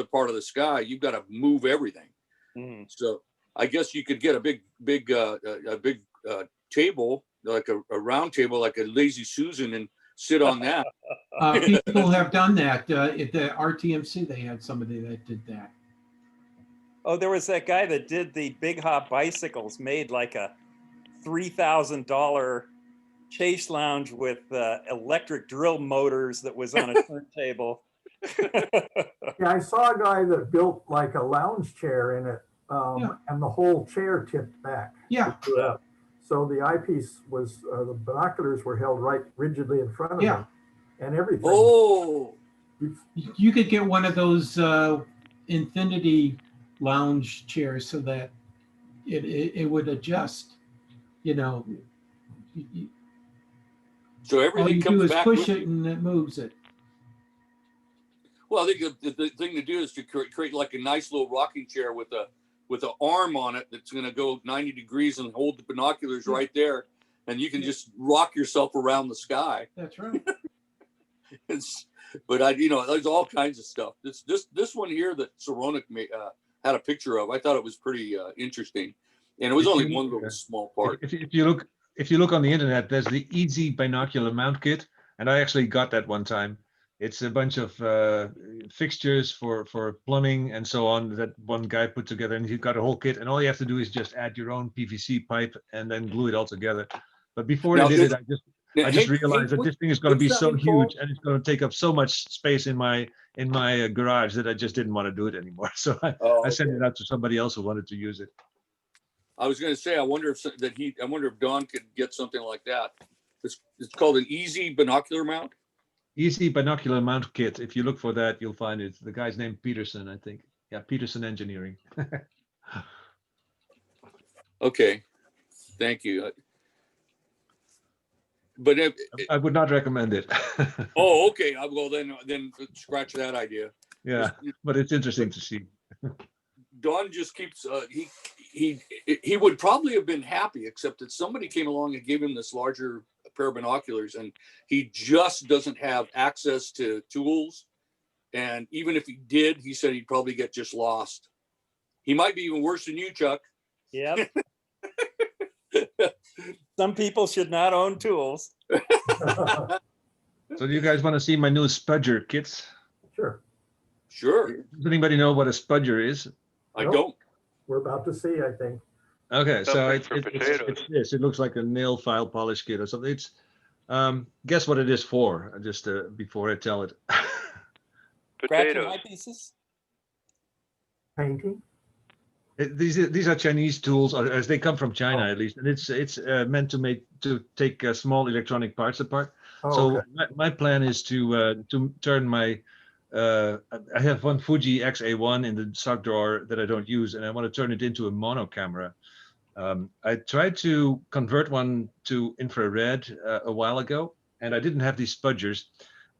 part of the sky, you've got to move everything. Mm. So I guess you could get a big table, like a round table, like a Lazy Susan, and sit on that. People have done that. At the RTMC, they had somebody that did that. Oh, there was that guy that did the Big Hop bicycles, made like a $3,000 chase lounge with electric drill motors that was on a turntable. Yeah, I saw a guy that built like a lounge chair in it, Yeah. and the whole chair tipped back. Yeah. So the eyepiece was, the binoculars were held right rigidly in front of Yeah. him, and everything. Oh, You could get one of those infinity lounge chairs so that it would adjust. You know, so all everything you comes do is back. push it and it moves it. Well, I think the thing to do is to create like a nice little rocking chair with an arm on it that's going to go 90 degrees and hold the binoculars right there, and you can just rock yourself around the sky. That's right. But there's all kinds of stuff. This one here that Saronic had a picture of, I thought it was pretty interesting, and it was only one little small part. If you look on the internet, there's the Easy Binocular Mount Kit, and I actually got that one time. It's a bunch of fixtures for plumbing and so on that one guy put together, and he got a whole kit, and all you have to do is just add your own PVC pipe and then glue it all together. But before I did it, I just realized that this thing is going to be so huge and it's going to take up so much space in my garage that I just didn't want to do it anymore. So I sent it out to somebody else who wanted to use it. I was going to say, I wonder if Don could get something like that. It's called an Easy Binocular Mount. Easy Binocular Mount Kit. If you look for that, you'll find it. The guy's named Peterson, I think. Yeah, Peterson Engineering. Okay, thank you. But I would not recommend it. Oh, okay. Well, then scratch that idea. Yeah, but it's interesting to see. Don just keeps he would probably have been happy, except that somebody came along and gave him this larger pair of binoculars, and he just doesn't have access to tools. And even if he did, he said he'd probably get just lost. He might be even worse than you, Chuck. Yep. Some people should not own tools. So do you guys want to see my new spudger kits? Sure. Sure. Does anybody know what a spudger is? I don't. We're about to see, I think. Okay, so Something for it's potatoes. this. It looks like a nail file polish kit or something. It's guess what it is for? Just before I tell it. Cracking Potatoes. eyepieces? Painting. These are Chinese tools, or as they come from China at least, and it's meant to take small electronic parts apart. So Okay. my plan is to turn my I have one Fuji X-A1 in the sock drawer that I don't use, and I want to turn it into a mono camera. I tried to convert one to infrared a while ago, and I didn't have these spudgers.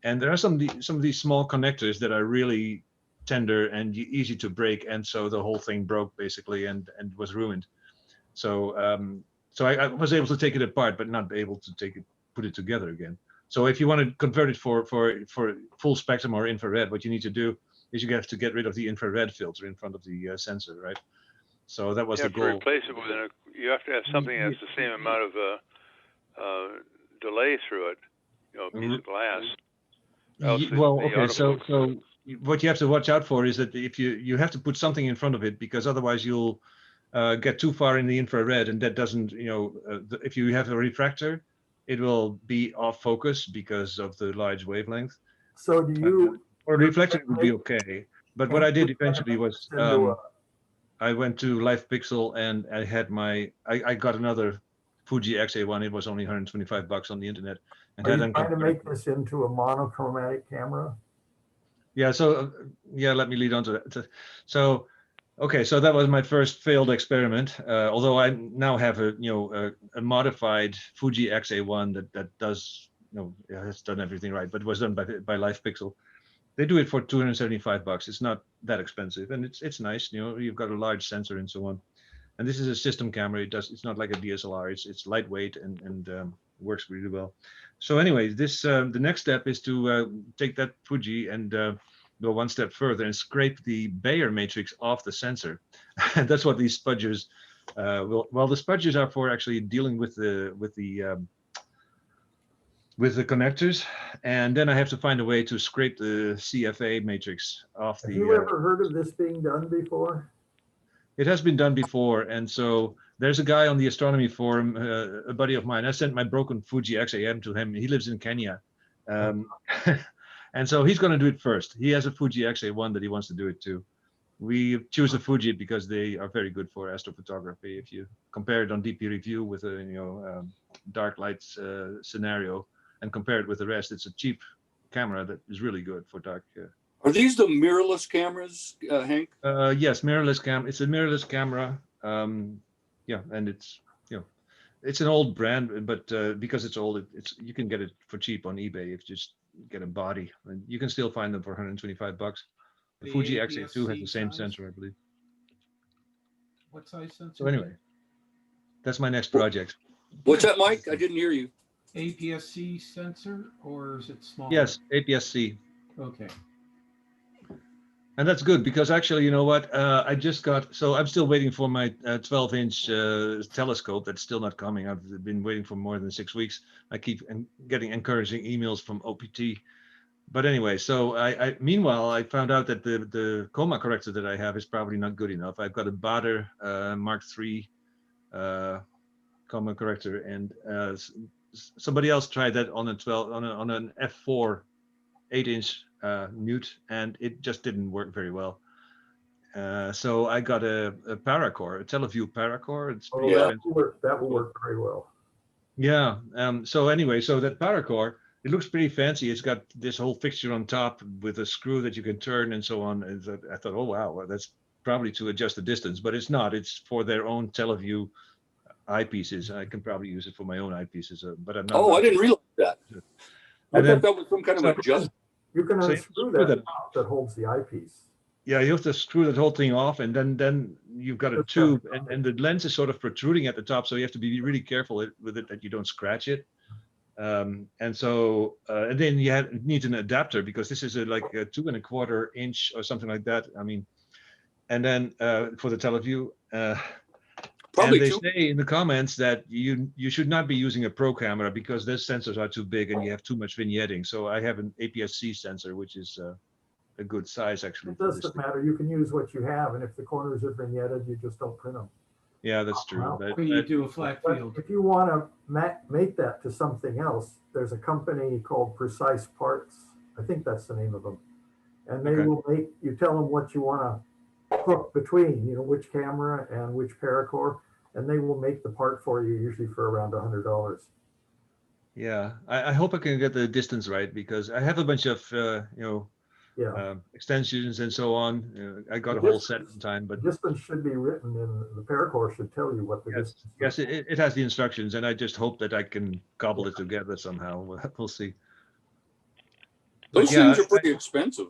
And there are some of these small connectors that are really tender and easy to break, and so the whole thing broke basically and was ruined. So I was able to take it apart, but not able to put it together again. So if you want to convert it for full spectrum or infrared, what you need to do is you have to get rid of the infrared filter in front of the sensor, right? So that was You the have to goal. replace it with you have to have something that's the same amount of delay through it, a piece of glass. Well, okay, so what you have to watch out for is that if you have to put something in front of it, because otherwise you'll get too far in the infrared, and that doesn't, if you have a refractor, it will be off focus because of the large wavelength. So do you? Or reflector would be okay, but what I did eventually was I went to LifePixel and I had I got another Fuji X-A1. It was only $125 on the internet. And Are you trying to make this into a monochromatic camera? Yeah, so let me lead on to that. So, okay, so that was my first failed experiment. Although I now have a modified Fuji X-A1 that does, has done everything right, but it was done by LifePixel. They do it for $275. It's not that expensive, and it's nice. You've got a large sensor and so on. And this is a system camera. It's not like a DSLR. It's lightweight and works really well. So anyway, the next step is to take that Fuji and go one step further and scrape the Bayer matrix off the sensor. And that's what these spudgers well, the spudgers are for actually dealing with the connectors, and then I have to find a way to scrape the CFA matrix off Have the. you ever heard of this being done before? It has been done before, and so there's a guy on the astronomy forum, a buddy of mine. I sent my broken Fuji X-am to him. He lives in Kenya, and so he's going to do it first. He has a Fuji X-A1 that he wants to do it too. We choose a Fuji because they are very good for astrophotography. If you compare it on DP Review with a dark lights scenario and compare it with the rest, it's a cheap camera that is really good for dark. Are these the mirrorless cameras, Hank? Yes, mirrorless cam. It's a mirrorless camera. Yeah, and it's it's an old brand, but because it's old, you can get it for cheap on eBay if you just get a body, and you can still find them for $125. The The Fuji X-A2 has the APS-C same size? sensor, I believe. What size sensor? So anyway, that's my next project. What's that, Mike? I didn't hear you. APS-C sensor, or is it small? Yes, APS-C. Okay. And that's good because actually, you know what? I just got, so I'm still waiting for my 12-inch telescope. That's still not coming. I've been waiting for more than 6 weeks. I keep getting encouraging emails from OPT. But anyway, so meanwhile, I found out that the coma corrector that I have is probably not good enough. I've got a Baader Mark III coma corrector, and somebody else tried that on an f4 8-inch Newt, and it just didn't work very well. So I got a Paracore, a TeleVue Paracore. It's pretty Yeah. expensive. That will work very well. Yeah. So anyway, so that Paracore, it looks pretty fancy. It's got this whole fixture on top with a screw that you can turn and so on. And I thought, oh wow, well, that's probably to adjust the distance, but it's not. It's for their own TeleVue eyepieces. I can probably use it for my own eyepieces, but I'm not. Oh, I didn't realize that. I And then- thought that was some kind of adjustment. You can So you unscrew screw that that- top that holds the eyepiece. Yeah, you have to screw that whole thing off, and then you've got a That's tube, right. and the lens is sort of protruding at the top, so you have to be really careful with it that you don't scratch it. And so, and then you need an adapter because this is like a 2 1/4 inch or something like that. I mean, and then for the TeleVue, Probably and they two. say in the comments that you should not be using a pro camera because those sensors are too big and you have too much vignetting. So I have an APS-C sensor, which is a good size actually. It for this doesn't thing. matter. You can use what you have, and if the corners are vignetted, you just don't print them. Yeah, that's true. Wow. But, When you do a flat But field. if you want to make that to something else, there's a company called Precise Parts. I think that's the name of them. And they Okay. will make, you tell them what you want to hook between, which camera and which paracord, and they will make the part for you, usually for around $100. yeah, I hope I can get the distance right because I have a bunch of Yeah. extensions and so on. I got a The whole set distance- in time, but The distance should be written in, the paracord should tell you what the yes, distance is. yes, it has the instructions, and I just hope that I can cobble it together somehow. We'll see. Those Yeah, things are pretty expensive.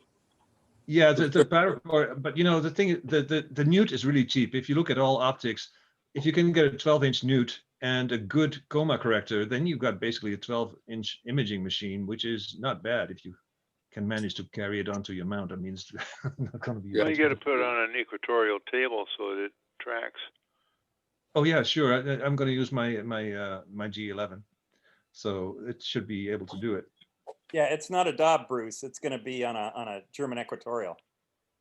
Yeah, the Paracord, but the thing, the Newt is really cheap. If you look at all optics, if you can get a 12-inch Newt and a good coma corrector, then you've got basically a 12-inch imaging machine, which is not bad if you can manage to carry it onto your mount. I mean, it's not going to be. Well, you got to put it on an equatorial table so that it tracks. Oh yeah, sure. I'm going to use my G11, so it should be able to do it. Yeah, it's not a Dob, Bruce. It's going to be on a German equatorial.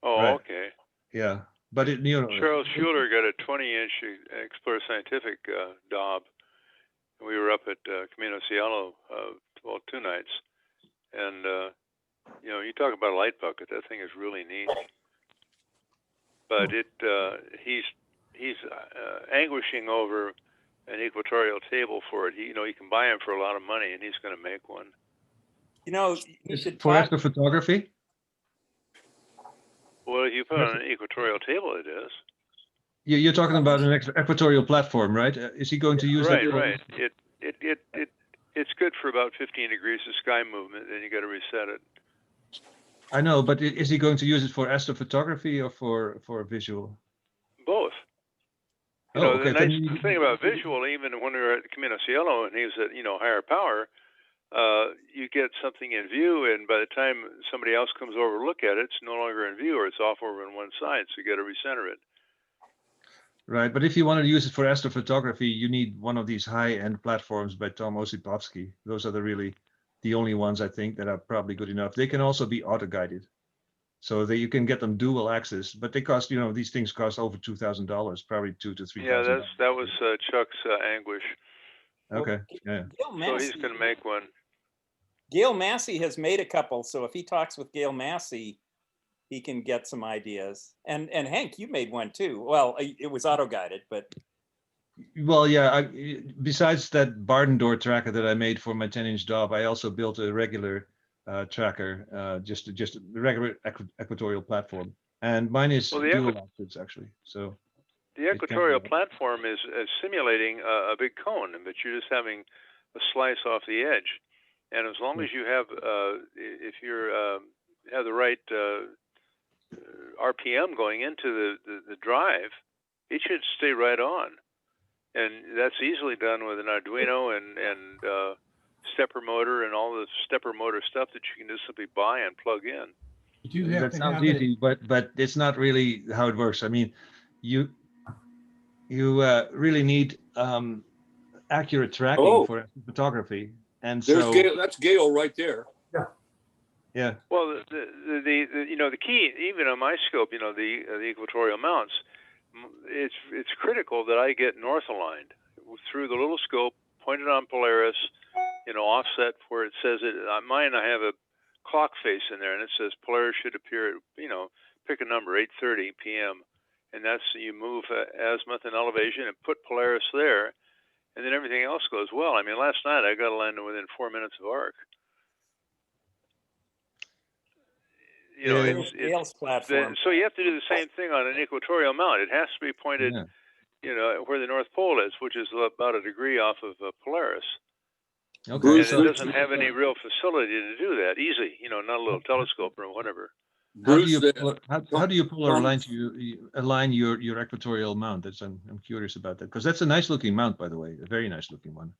Oh, Right. okay. Yeah, but Charles Schuler got a 20-inch Explorer Scientific Dob. We were up at Camino Cielo, 2 nights, and you talk about a light bucket. That thing is really neat. But he's anguishing over an equatorial table for it. You can buy him for a lot of money, and he's going to make one. You should for talk. astrophotography. Well, if you put it on an equatorial table, it is. You're talking about an equatorial platform, right? Is he going to use Right, that? for- right. It's good for about 15 degrees of sky movement. Then you got to reset it. I know, but is he going to use it for astrophotography or for visual? Both. Oh, okay. The then nice thing about visual, even when we were at Camino Cielo and he was at higher power, you get something in view, and by the time somebody else comes over to look at it, it's no longer in view, or it's off over on one side, so you got to recenter it. Right, but if you want to use it for astrophotography, you need one of these high-end platforms by Tom Osipovsky. Those are the only ones I think that are probably good enough. They can also be auto-guided, so that you can get them dual axis, but they cost, these things cost over $2,000, probably $2,000 to $3,000. Yeah, that was Chuck's anguish. Okay, yeah. Gail So Massey, he's going to make one. Gail Massey has made a couple, so if he talks with Gail Massey, he can get some ideas. And Hank, you made one too. Well, it was auto-guided, but Well, yeah, besides that barn door tracker that I made for my 10-inch Dob, I also built a regular tracker, just a regular equatorial platform. And mine is Well, the dual axis actually. So The equatorial platform is simulating a big cone, but you're just having a slice off the edge. And as long as you have, if you're have the right RPM going into the drive, it should stay right on. And that's easily done with an Arduino and stepper motor and all the stepper motor stuff that you can just simply buy and plug in. You do have that to sounds have easy, it. but it's not really how it works. I mean, you really need accurate tracking Oh. for photography, and There's so Gail, that's Gail right there. yeah. Well, the key, even on my scope, the equatorial mounts, it's critical that I get north aligned through the little scope, pointed on Polaris, offset where it says it. On mine, I have a clock face in there, and it says Polaris should appear at, pick a number, 8:30 p.m. And that's, you move azimuth and elevation and put Polaris there, and then everything else goes well. I mean, last night I got aligned within 4 minutes of arc. Gail's platform. So you have to do the same thing on an equatorial mount. It has to be pointed, Yeah. where the North Pole is, which is about a degree off of Polaris. Okay. Bruce, And it doesn't have any real facility to do that easy, not a little telescope or whatever. How do Bruce, you how do you polar Tom- align your equatorial mount? I'm curious about that, because that's a nice looking mount, by the way, a very nice looking one.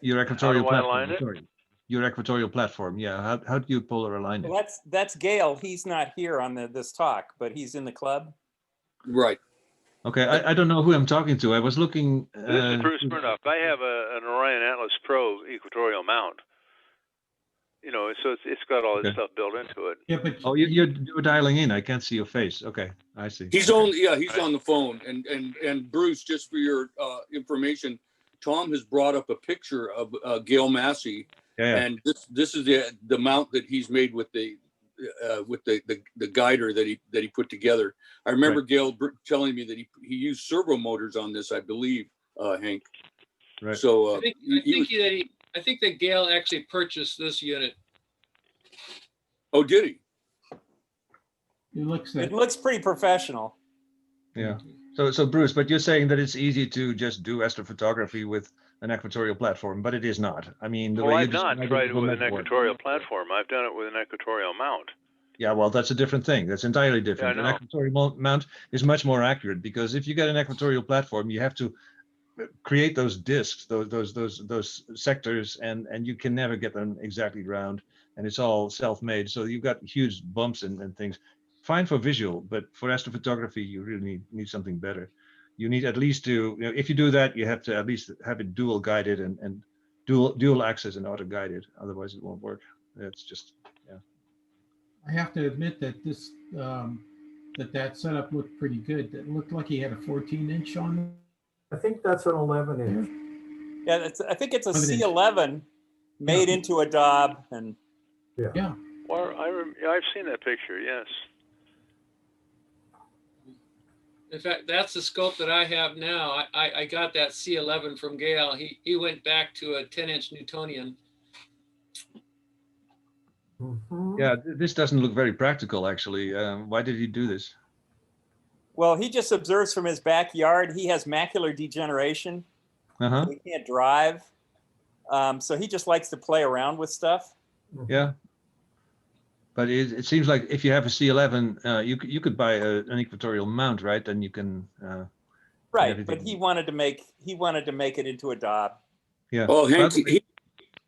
Your equatorial I platform. align it? Sorry. Your equatorial platform. Yeah. How do you polar align it? Well, that's Gail. He's not here on this talk, but he's in the club. right. Okay. I don't know who I'm talking to. I was looking. This is Bruce Murdoch. I have an Orion Atlas Pro equatorial mount. So it's got all this Okay. stuff built into it. Yeah, but Oh, you're dialing in. I can't see your face. Okay, I see. He's Okay. on the phone. And Bruce, just for your information, Tom has brought up a picture of Gail Massey, Yeah. and this is the mount that he's made with the guider that he put together. I remember Gail telling me that he used servo motors on this, I believe, Hank. Right. So I think that Gail actually purchased this unit. oh, did he? it looks It at, looks pretty professional. Yeah. So Bruce, but you're saying that it's easy to just do astrophotography with an equatorial platform, but it is not. I mean, the Well, way you I've not described tried it will with an never work. equatorial platform. I've done it with an equatorial mount. Yeah, well, that's a different thing. That's entirely different. Yeah, I An know. equatorial mount is much more accurate, because if you get an equatorial platform, you have to create those discs, those sectors, and you can never get them exactly round, and it's all self-made. So you've got huge bumps and things. Fine for visual, but for astrophotography, you really need something better. You need at least to, if you do that, you have to at least have it dual guided and dual axis and auto guided. Otherwise, it won't work. It's just, yeah. I have to admit that this, that setup looked pretty good. It looked like he had a 14-inch on it. I think that's an 11-inch. Yeah, I think it's a 11 inch. C11 made Yeah. into a Dob, and Yeah, Well, I've seen that picture, yes. In fact, that's the scope that I have now. I got that C11 from Gail. He went back to a 10-inch Newtonian. Mhm. Yeah, this doesn't look very practical, actually. Why did he do this? well, he just observes from his backyard. He has macular degeneration. Uh-huh. He can't drive. So he just likes to play around with stuff. Yeah. But it seems like if you have a C11, you could buy an equatorial mount, right? Then you can. Right, everything. but he wanted to make it into a Dob. Yeah. Oh, Hank, By the way-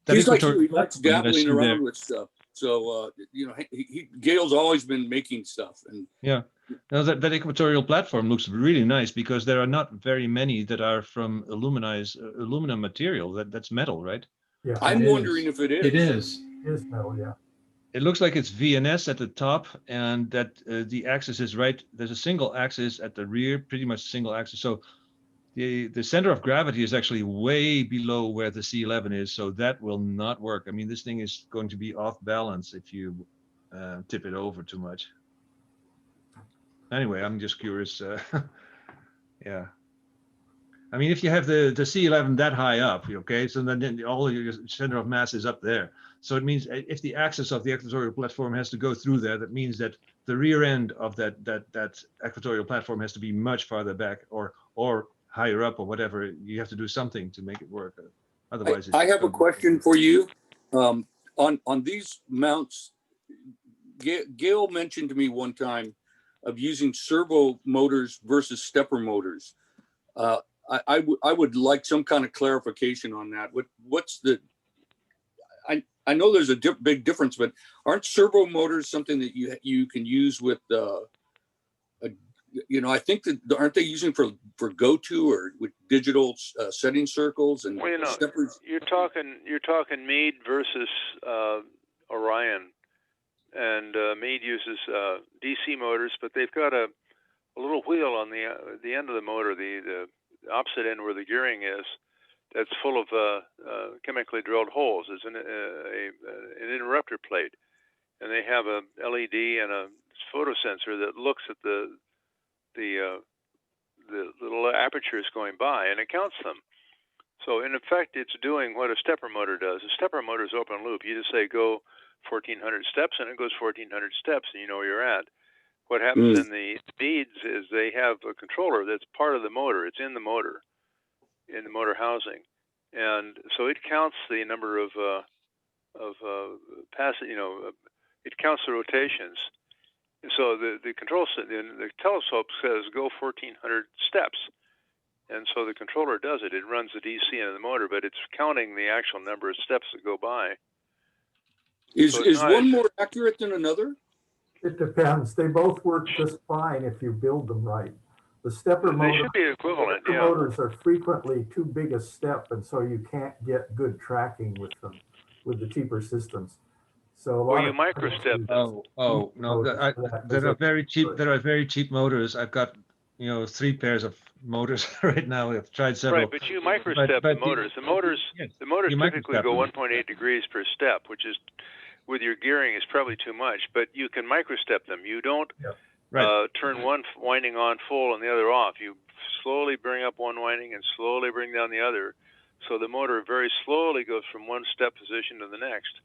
that He's like you, equatorial he likes platform that I dabbling see there. around with stuff. So, you know, Gail's always been making stuff, and Yeah, now that equatorial platform looks really nice because there are not very many that are from aluminum material. That's metal, right? Yeah, I'm It wondering is. if it It is. is. it is metal, yeah. It looks like it's VNS at the top, and that the axis is right. There's a single axis at the rear, pretty much single axis. So the center of gravity is actually way below where the C11 is, so that will not work. I mean, this thing is going to be off balance if you tip it over too much. Anyway, I'm just curious. Yeah. I mean, if you have the C11 that high up, okay, so then all your center of mass is up there. So it means if the axis of the equatorial platform has to go through there, that means that the rear end of that equatorial platform has to be much farther back or higher up or whatever. You have to do something to make it work. Otherwise, I have a question for you. On these mounts, Gail mentioned to me one time of using servo motors versus stepper motors. I would like some kind of clarification on that. What's the? I know there's a big difference, but aren't servo motors something that you can use with you know, I think that aren't they using for GoTo or with digital setting circles and Well, you know, steppers? you're talking Meade versus Orion, and Meade uses DC motors, but they've got a little wheel on the end of the motor, the opposite end where the gearing is, that's full of chemically drilled holes. It's an interrupter plate, and they have a LED and a photosensor that looks at the little apertures going by, and it counts them. So in effect, it's doing what a stepper motor does. A stepper motor is open loop. You just say go 1,400 steps, and it goes 1,400 steps, and you know where you're at. What happens in the Meades is they have a controller that's part of the motor. It's in the motor housing, and so it counts the number of passing. You know, it counts the rotations. So the telescope says go 1,400 steps, and so the controller does it. It runs the DC into the motor, but it's counting the actual number of steps that go by. Is So one more accurate than another? It depends. They both work just fine if you build them right. The stepper They motor, should be equivalent, stepper yeah. motors are frequently too big a step, and so you can't get good tracking with them, with the cheaper systems. So a lot Well, you of microstep them. Oh no, there are very cheap. There are very cheap motors. I've got 3 pairs of motors right now. I've tried several. Right, but you microstep the motors. The motors typically go 1.8 degrees per step, which is, with your gearing, is probably too much. But you can microstep them. You don't turn one winding on full and the other off. You slowly bring up one winding and slowly bring down the other. So the motor very slowly goes from one step position to the next.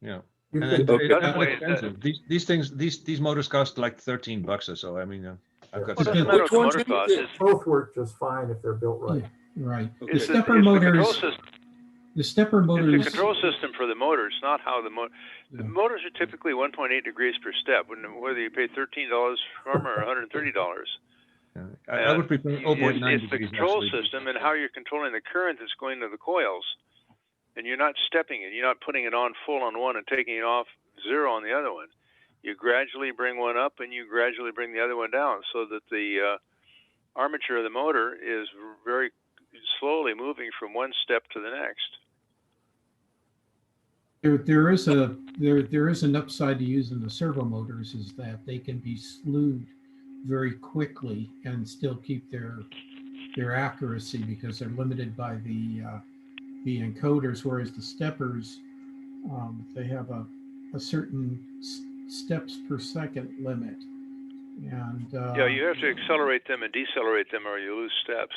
Yeah. You And can, it's not expensive. These things, these motors cost like $13 or so. I mean, I've got. Well, it doesn't Which matter what the ones motor do you costs. think? both work just fine if they're built right. Right. Okay. The It's stepper the motors. control system. The stepper It's motors. the control system for the motors, not how the motor. The motors are typically 1.8 degrees per step, whether you pay $13 for them or $130. I would prefer 0.9 It's the degrees, control actually. system and how you're controlling the current that's going to the coils, and you're not stepping it. You're not putting it on full on one and taking it off zero on the other one. You gradually bring one up and you gradually bring the other one down, so that the armature of the motor is very slowly moving from one step to the next. There is an upside to using the servo motors, is that they can be slewed very quickly and still keep their accuracy, because they're limited by the encoders, whereas the steppers, they have a certain steps per second limit, and Yeah, you have to accelerate them and decelerate them, or you lose steps.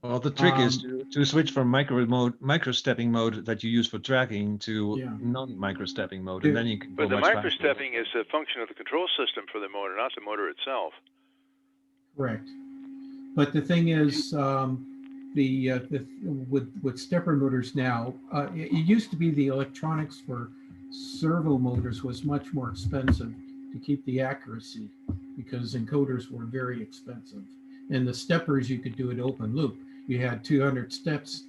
Well, the trick is to switch from micro-stepping mode that you use for tracking to non-micro-stepping mode, and then you can go But the much faster. micro-stepping is a function of the control system for the motor, not the motor itself. correct. But the thing is, with stepper motors now, it used to be the electronics for servo motors was much more expensive to keep the accuracy, because encoders were very expensive. And the steppers, you could do it open loop. You had 200 steps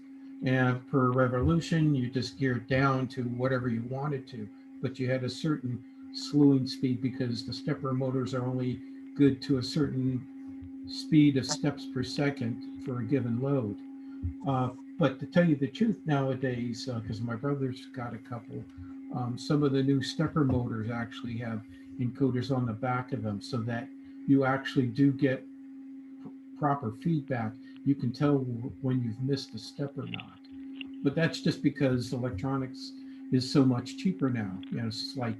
And per revolution, you just gear it down to whatever you wanted to, but you had a certain slewing speed because the stepper motors are only good to a certain speed of steps per second for a given load. But to tell you the truth, nowadays, because my brother's got a couple, some of the new stepper motors actually have encoders on the back of them so that you actually do get proper feedback. You can tell when you've missed a step or not. But that's just because electronics is so much cheaper now. You know, it's like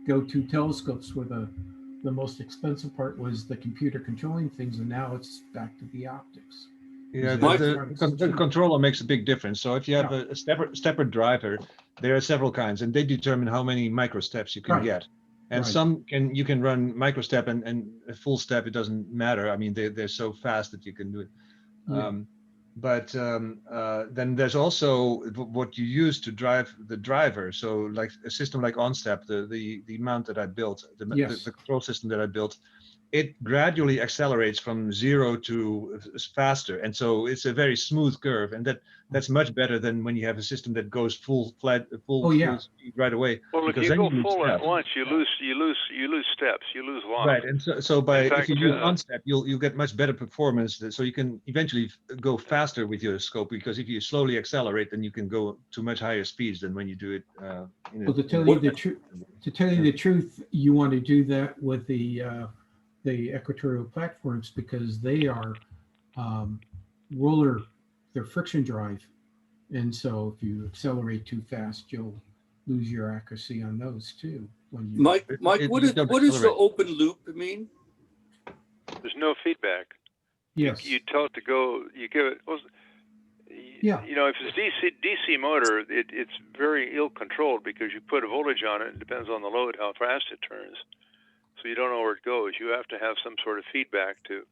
go-to telescopes where the most expensive part was the computer controlling things, and now it's back to the optics. Yeah, My- the controller makes a big difference. So if you have a stepper driver, there are several kinds, and they determine how many micro steps you can Right. get. And Right. you can run micro step and a full step. It doesn't matter. I mean, they're so fast that you can do it. Yeah. Then there's also what you use to drive the driver. So like a system like OnStep, the mount that I built, Yes. the control system that I built, it gradually accelerates from 0 to faster, and so it's a very smooth curve, and that's much better than when you have a system that goes full Oh, yeah. speed right away. Well, if because you then go lose full at steps. once, you lose steps, you lose log. Right, and so by In fact, if you use OnStep, you'll get much better performance. So you can eventually go faster with your scope, because if you slowly accelerate, then you can go to much higher speeds than when you do it. Well, to tell you the truth, you want to do that with the equatorial platforms because they are roller, they're friction drive, and so if you accelerate too fast, you'll lose your accuracy on those too. When you Mike, It what don't does the accelerate. open loop mean? There's no feedback. yes, You tell it to go. You give it. Well, Yeah. You know, if it's DC motor, it's very ill controlled because you put a voltage on it. It depends on the load how fast it turns. So you don't know where it goes. You have to have some sort of feedback to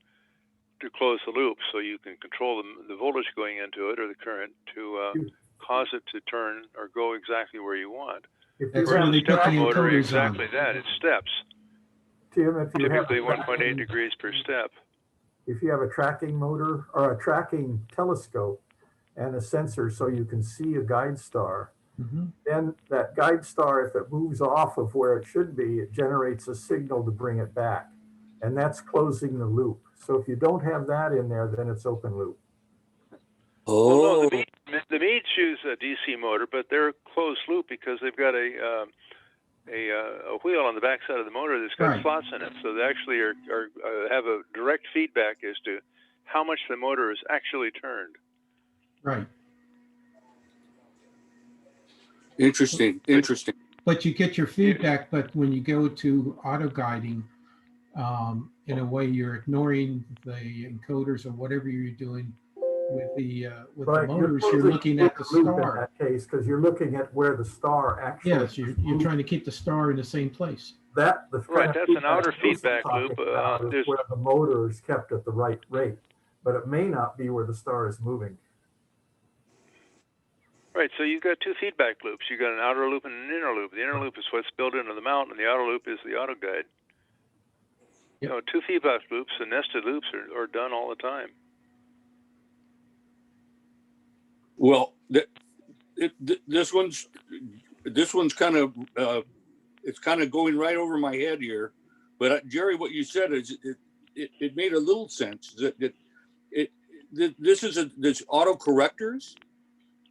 close the loop, so you can control the voltage going into it or the current to cause it to turn or go exactly where you want. If That's you where have they a put the Stepper track, motor, encoders exactly on. that. It's steps. Tim, if you have Typically a 1.8 tracking, degrees per step. if you have a tracking motor or a tracking telescope and a sensor so you can see a guide star, Mhm. then that guide star, if it moves off of where it should be, it generates a signal to bring it back. And that's closing the loop. So if you don't have that in there, then it's open loop. Well, no, Oh, the Meads use a DC motor, but they're closed loop because they've got a wheel on the backside of the motor that's got Right. slots in it. So they actually have a direct feedback as to how much the motor is actually turned. Right. interesting. But you get your feedback, but when you go to auto guiding, in a way you're ignoring the encoders or whatever you're doing with the Right, motors. You're closing looking at the loop in star. that case, because you're looking at where the star actually. Yes, you're trying to keep the star in the same place. That the Right, kind of that's an outer Bruce is feedback talking loop. about is There's where the motor is kept at the right rate, but it may not be where the star is moving. Right, so you've got two feedback loops. You've got an outer loop and an inner loop. The inner loop is what's built into the mount, and the outer loop is the auto guide. Yep. You know, two feedback loops and nested loops are done all the time. Well, this one's kind of it's kind of going right over my head here. But Jerry, what you said is it made a little sense that this auto correctors.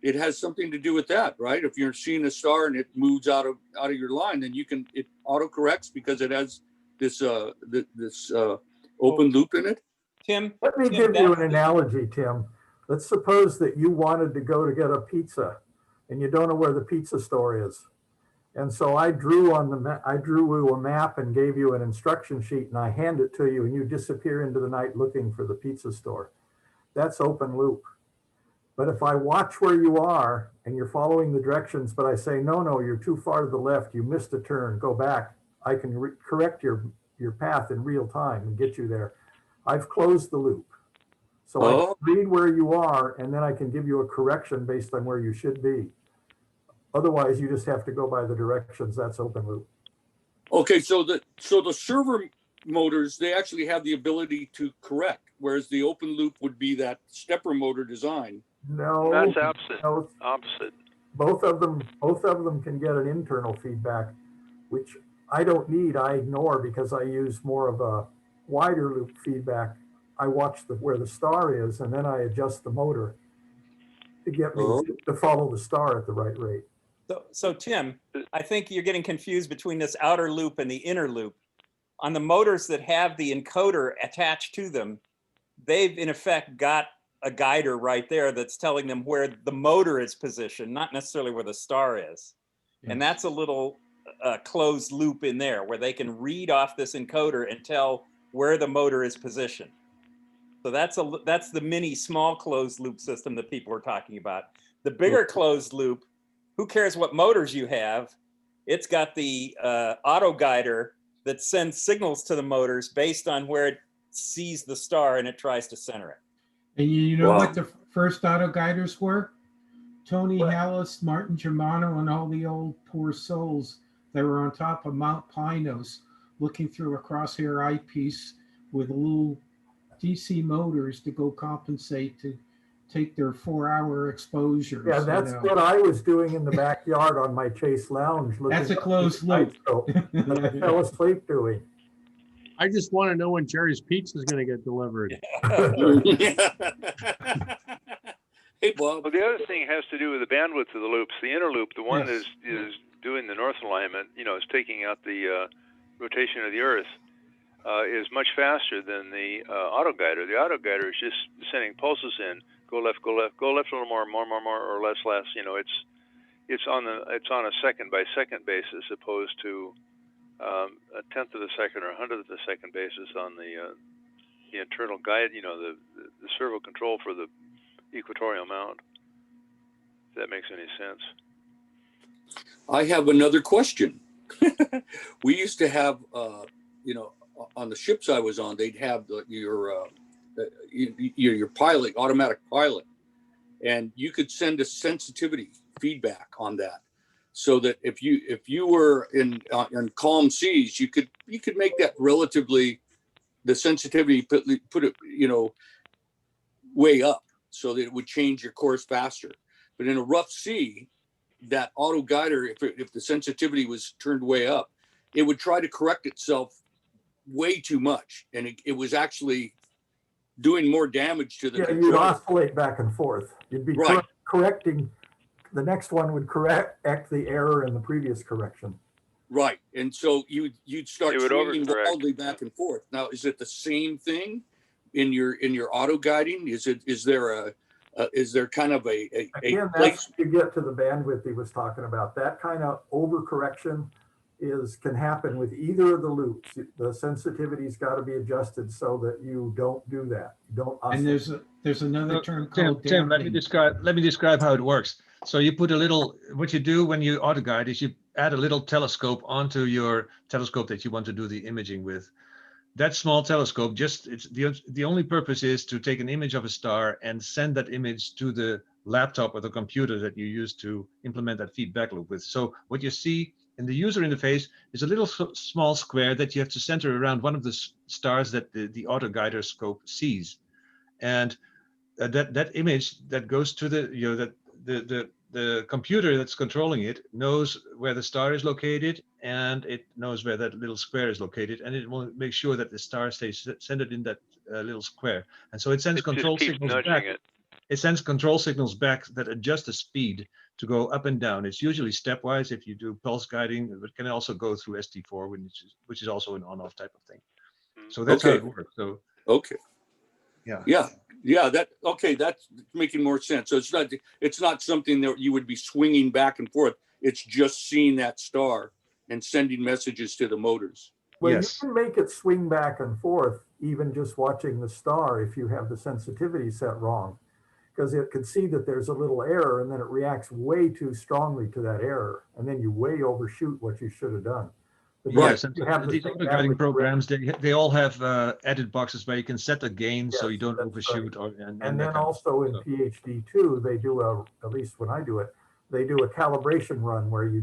It has something to do with that, right? If you're seeing a star and it moves out of your line, then it auto corrects because it has this open loop in it. Tim, Let me give you an analogy, Tim. Let's suppose that you wanted to go to get a pizza and you don't know where the pizza store is. And so I drew you a map and gave you an instruction sheet and I hand it to you and you disappear into the night looking for the pizza store. That's open loop. But if I watch where you are and you're following the directions, but I say, no, you're too far to the left, you missed a turn, go back, I can correct your path in real time and get you there. I've closed the loop. So I can read where you are and then I can give you a correction based on where you should be. Otherwise, you just have to go by the directions. That's open loop. Okay, so the server motors, they actually have the ability to correct, whereas the open loop would be that stepper motor design. No. That's opposite. No, Opposite. both of them can get an internal feedback, which I don't need. I ignore because I use more of a wider loop feedback. I watch where the star is, and then I adjust the motor to get me Oh. to follow the star at the right rate. So Tim, I think you're getting confused between this outer loop and the inner loop. On the motors that have the encoder attached to them, they've in effect got a guider right there that's telling them where the motor is positioned, not necessarily where the star is. And that's a little closed loop in there where they can read off this encoder and tell where the motor is positioned. So that's the mini small closed loop system that people are talking about. The bigger closed loop, who cares what motors you have? It's got the auto guider that sends signals to the motors based on where it sees the star and it tries to center it. And you know Wow. what the first auto guiders were? Tony What? Hallis, Martin Germano, and all the old poor souls that were on top of Mount Pinos looking through a crosshair eyepiece with little DC motors to go compensate to take their 4-hour exposures. Yeah, that's what I was doing in the backyard on my Chase Lounge. That's a looking closed at loop. the that I fell asleep doing. I just want to know when Jerry's Pizza is going to get delivered. Hey, Bob. Well, the other thing has to do with the bandwidth of the loops. The inner loop, the one Yes. that is doing the north alignment, is taking out the rotation of the Earth, is much faster than the auto guider. The auto guider is just sending pulses in. Go left, go left, go left a little more, or less. It's on a second by second basis, opposed to a tenth of a second or a hundredth of a second basis on the internal guide. The servo control for the equatorial mount. If that makes any sense. I have another question. We used to have, on the ships I was on, they'd have your pilot, automatic pilot, and you could send a sensitivity feedback on that, so that if you were in calm seas, you could make that relatively, the sensitivity put it way up so that it would change your course faster. But in a rough sea, that auto guider, if the sensitivity was turned way up, it would try to correct itself way too much, and it was actually doing more damage to the Yeah, you'd controller. oscillate back and forth. You'd be Right. correcting. The next one would correct the error in the previous correction. Right, and so you'd start It would swinging overcorrect. wildly back and forth. Now, is it the same thing in your auto guiding? Is there kind of a Again, place? that's you get to the bandwidth he was talking about. That kind of overcorrection can happen with either of the loops. The sensitivity's got to be adjusted so that you don't do that. You don't And oscillate. there's another term Tim, called Tim, let me damping. describe how it works. So you put what you do when you auto guide is you add a little telescope onto your telescope that you want to do the imaging with. That small telescope, it's the only purpose is to take an image of a star and send that image to the laptop or the computer that you use to implement that feedback loop with. So what you see in the user interface is a little small square that you have to center around one of the stars that the auto guider scope sees. And that image that goes to the computer that's controlling it knows where the star is located, and it knows where that little square is located, and it will make sure that the star stays centered in that little square. And so it sends It control just keeps signals nudging back. it. It sends control signals back that adjust the speed to go up and down. It's usually stepwise if you do pulse guiding. It can also go through ST4, which is also an on-off type of thing. So that's how Okay. it works. So Okay. yeah. Yeah. That's making more sense. So it's not something that you would be swinging back and forth. It's just seeing that star and sending messages to the motors. Well, Yes. you can make it swing back and forth, even just watching the star if you have the sensitivity set wrong, because it could see that there's a little error and then it reacts way too strongly to that error. And then you way overshoot what you should have done. But Yes, you have and the these same auto guiding average programs, they all have edit boxes where you can set the gain so Yes, you don't that's overshoot. And that then kind of also in stuff. PhD2, they do at least when I do it, they do a calibration run where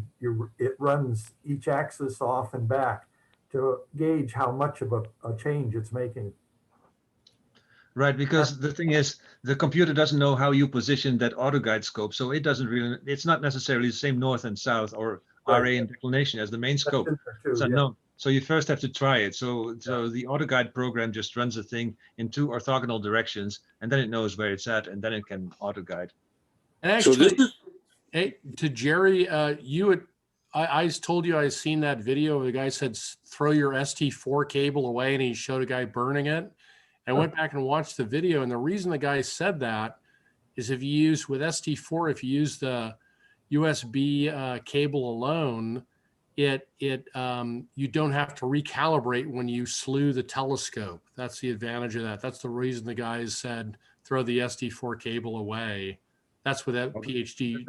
it runs each axis off and back to gauge how much of a change it's making. Right, because the thing is, the computer doesn't know how you position that auto guide scope, so it doesn't really, it's not necessarily the same north and south or Right. RA and declination as the main That's scope. in there It's too, yeah. unknown. So you first have to try it. So the auto guide program just runs the thing in 2 orthogonal directions, and then it knows where it's at, and then it can auto guide. And So this actually, is, hey, to Jerry, you had, I told you I seen that video where the guy said, throw your ST4 cable away, and he showed a guy burning it. I went back and watched the video, and the reason the guy said that is if you use with ST4, if you use the USB cable alone, you don't have to recalibrate when you slew the telescope. That's the advantage of that. That's the reason the guys said throw the ST4 cable away. That's what that PhD.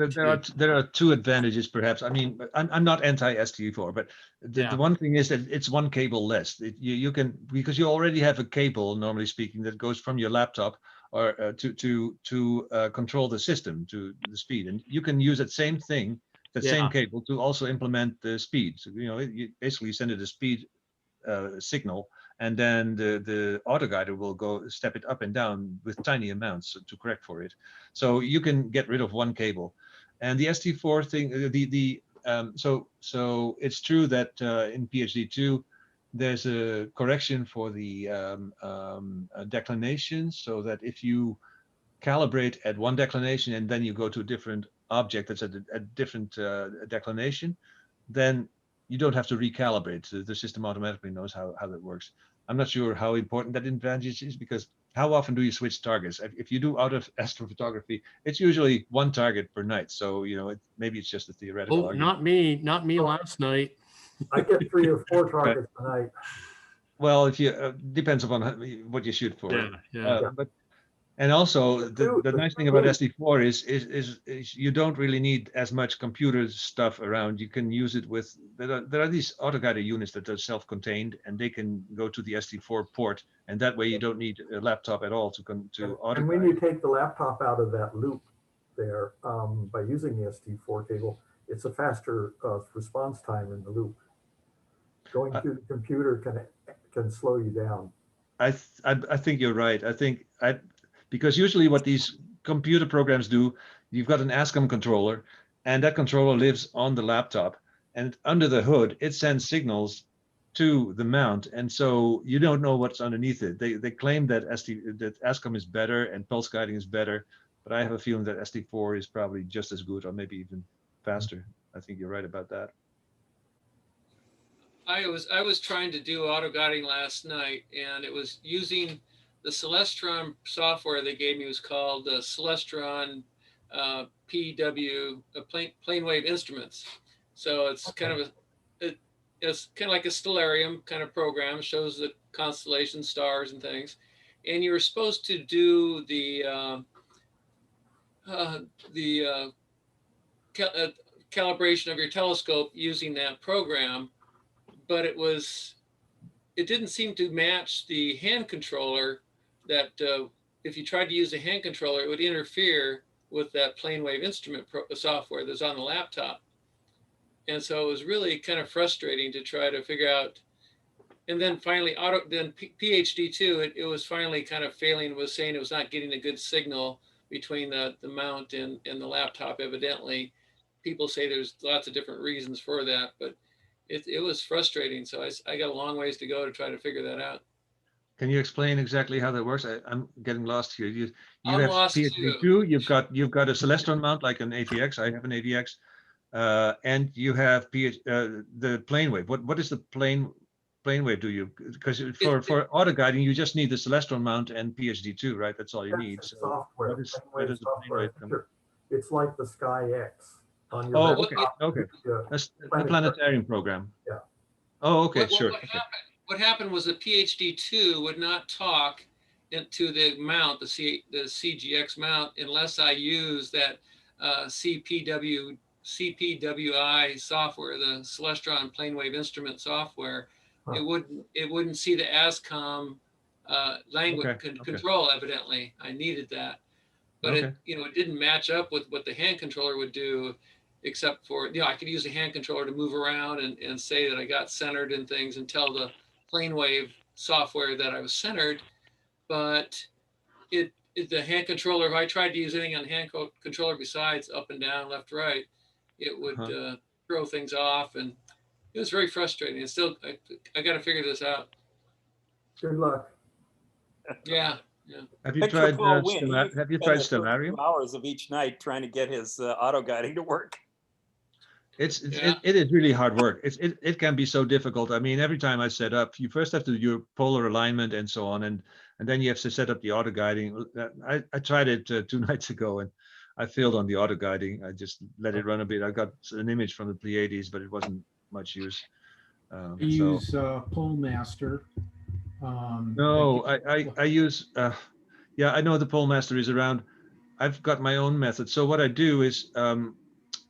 There are 2 advantages, perhaps. I mean, I'm not anti-ST4, but the one thing is that it's one cable less. You can, because you already have a cable, normally speaking, that goes from your laptop or to control the system, to the speed, and you can use that same thing, that same cable, to also implement the speed. So you basically send it a speed signal, and then the auto guider will go step it up and down with tiny amounts to correct for it. So you can get rid of one cable. And the ST4 thing, so it's true that in PhD2 there's a correction for the declination, so that if you calibrate at one declination and then you go to a different object that's at a different declination, then you don't have to recalibrate. The system automatically knows how that works. I'm not sure how important that advantage is, because how often do you switch targets? If you do out of astrophotography, it's usually one target per night. So, maybe it's just a theoretical Oh, argument. not me last night. I get 3 or 4 targets a night. Well, if you depends upon what you shoot for. Yeah. And also the nice thing about two- SD4 is you don't really need as much computer stuff around. You can use it with, there are these autoguided units that are self-contained, and they can go to the SD4 port, and that way you don't need a laptop at all to And when you autoguide. take the laptop out of that loop there, by using the ST4 cable, it's a faster response time in the loop. Going through the computer can slow you down. I think you're right. Because usually what these computer programs do, you've got an ASCII controller, and that controller lives on the laptop, and under the hood, it sends signals to the mount, and so you don't know what's underneath it. They claim that ASCII is better and pulse guiding is better, but I have a feeling that SD4 is probably just as good, or maybe even faster. I think you're right about that. I was trying to do auto guiding last night, and it was using the Celestron software they gave me. Was called Celestron PW Plane Wave Instruments. So it's kind of it's kind of like a Stellarium kind of program. Shows the constellations, stars, and things. And you were supposed to do the calibration of your telescope using that program, but it didn't seem to match the hand controller. That if you tried to use a hand controller, it would interfere with that plane wave instrument software that's on the laptop. And so it was really kind of frustrating to try to figure out. And then finally, PhD2, it was finally kind of failing. It was saying it was not getting a good signal between the mount and the laptop. Evidently, people say there's lots of different reasons for that, but it was frustrating. So I got a long ways to go to try to figure that out. Can you explain exactly how that works? I'm getting lost here. You I'm have lost PhD2. too. You've got a Celestron mount like an AVX. I have an AVX, and you have the plane wave. What is the plane wave? Do you, because for auto guiding you just need the Celestron mount and PhD2, right? That's all you need. That's So software. where does the plane wave come? It's like the Sky X on your Oh, laptop. okay. That's the planetarium program. Yeah. Oh, okay, sure. What happened was the PhD2 would not talk into the mount, the CGX mount, unless I use that CPWI software, the Celestron Plane Wave Instrument software. It wouldn't see the ASCOM language control. Evidently, I needed that, but it didn't match up with what the hand controller would do. Except for, I could use a hand controller to move around and say that I got centered and things, and tell the plane wave software that I was centered, but the hand controller, if I tried to use anything on the controller besides up and down, left, right, it would throw things off, and it was very frustrating. It's still, I got to figure this out. Good luck. Yeah. Have you Picture tried Paul Wynn. He Have you spent tried the first 2 Stellarium? hours of each night trying to get his auto guiding to work. Yeah. It is really hard work. It can be so difficult. I mean, every time I set up, you first have to do your polar alignment and so on, and then you have to set up the auto guiding. I tried it 2 nights ago, and I failed on the auto guiding. I just let it run a bit. I got an image from the Pleiades, but it wasn't much use. I use Polemaster. No, I use yeah, I know the Polemaster is around. I've got my own method. So what I do is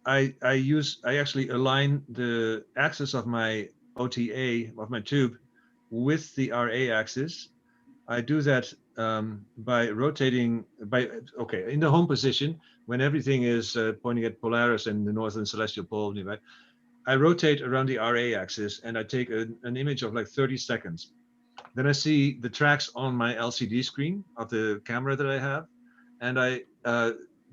I actually align the axis of my OTA of my tube with the RA axis. I do that by rotating in the home position when everything is pointing at Polaris and the northern celestial pole. Right? I rotate around the RA axis and I take an image of like 30 seconds. Then I see the tracks on my LCD screen of the camera that I have, and I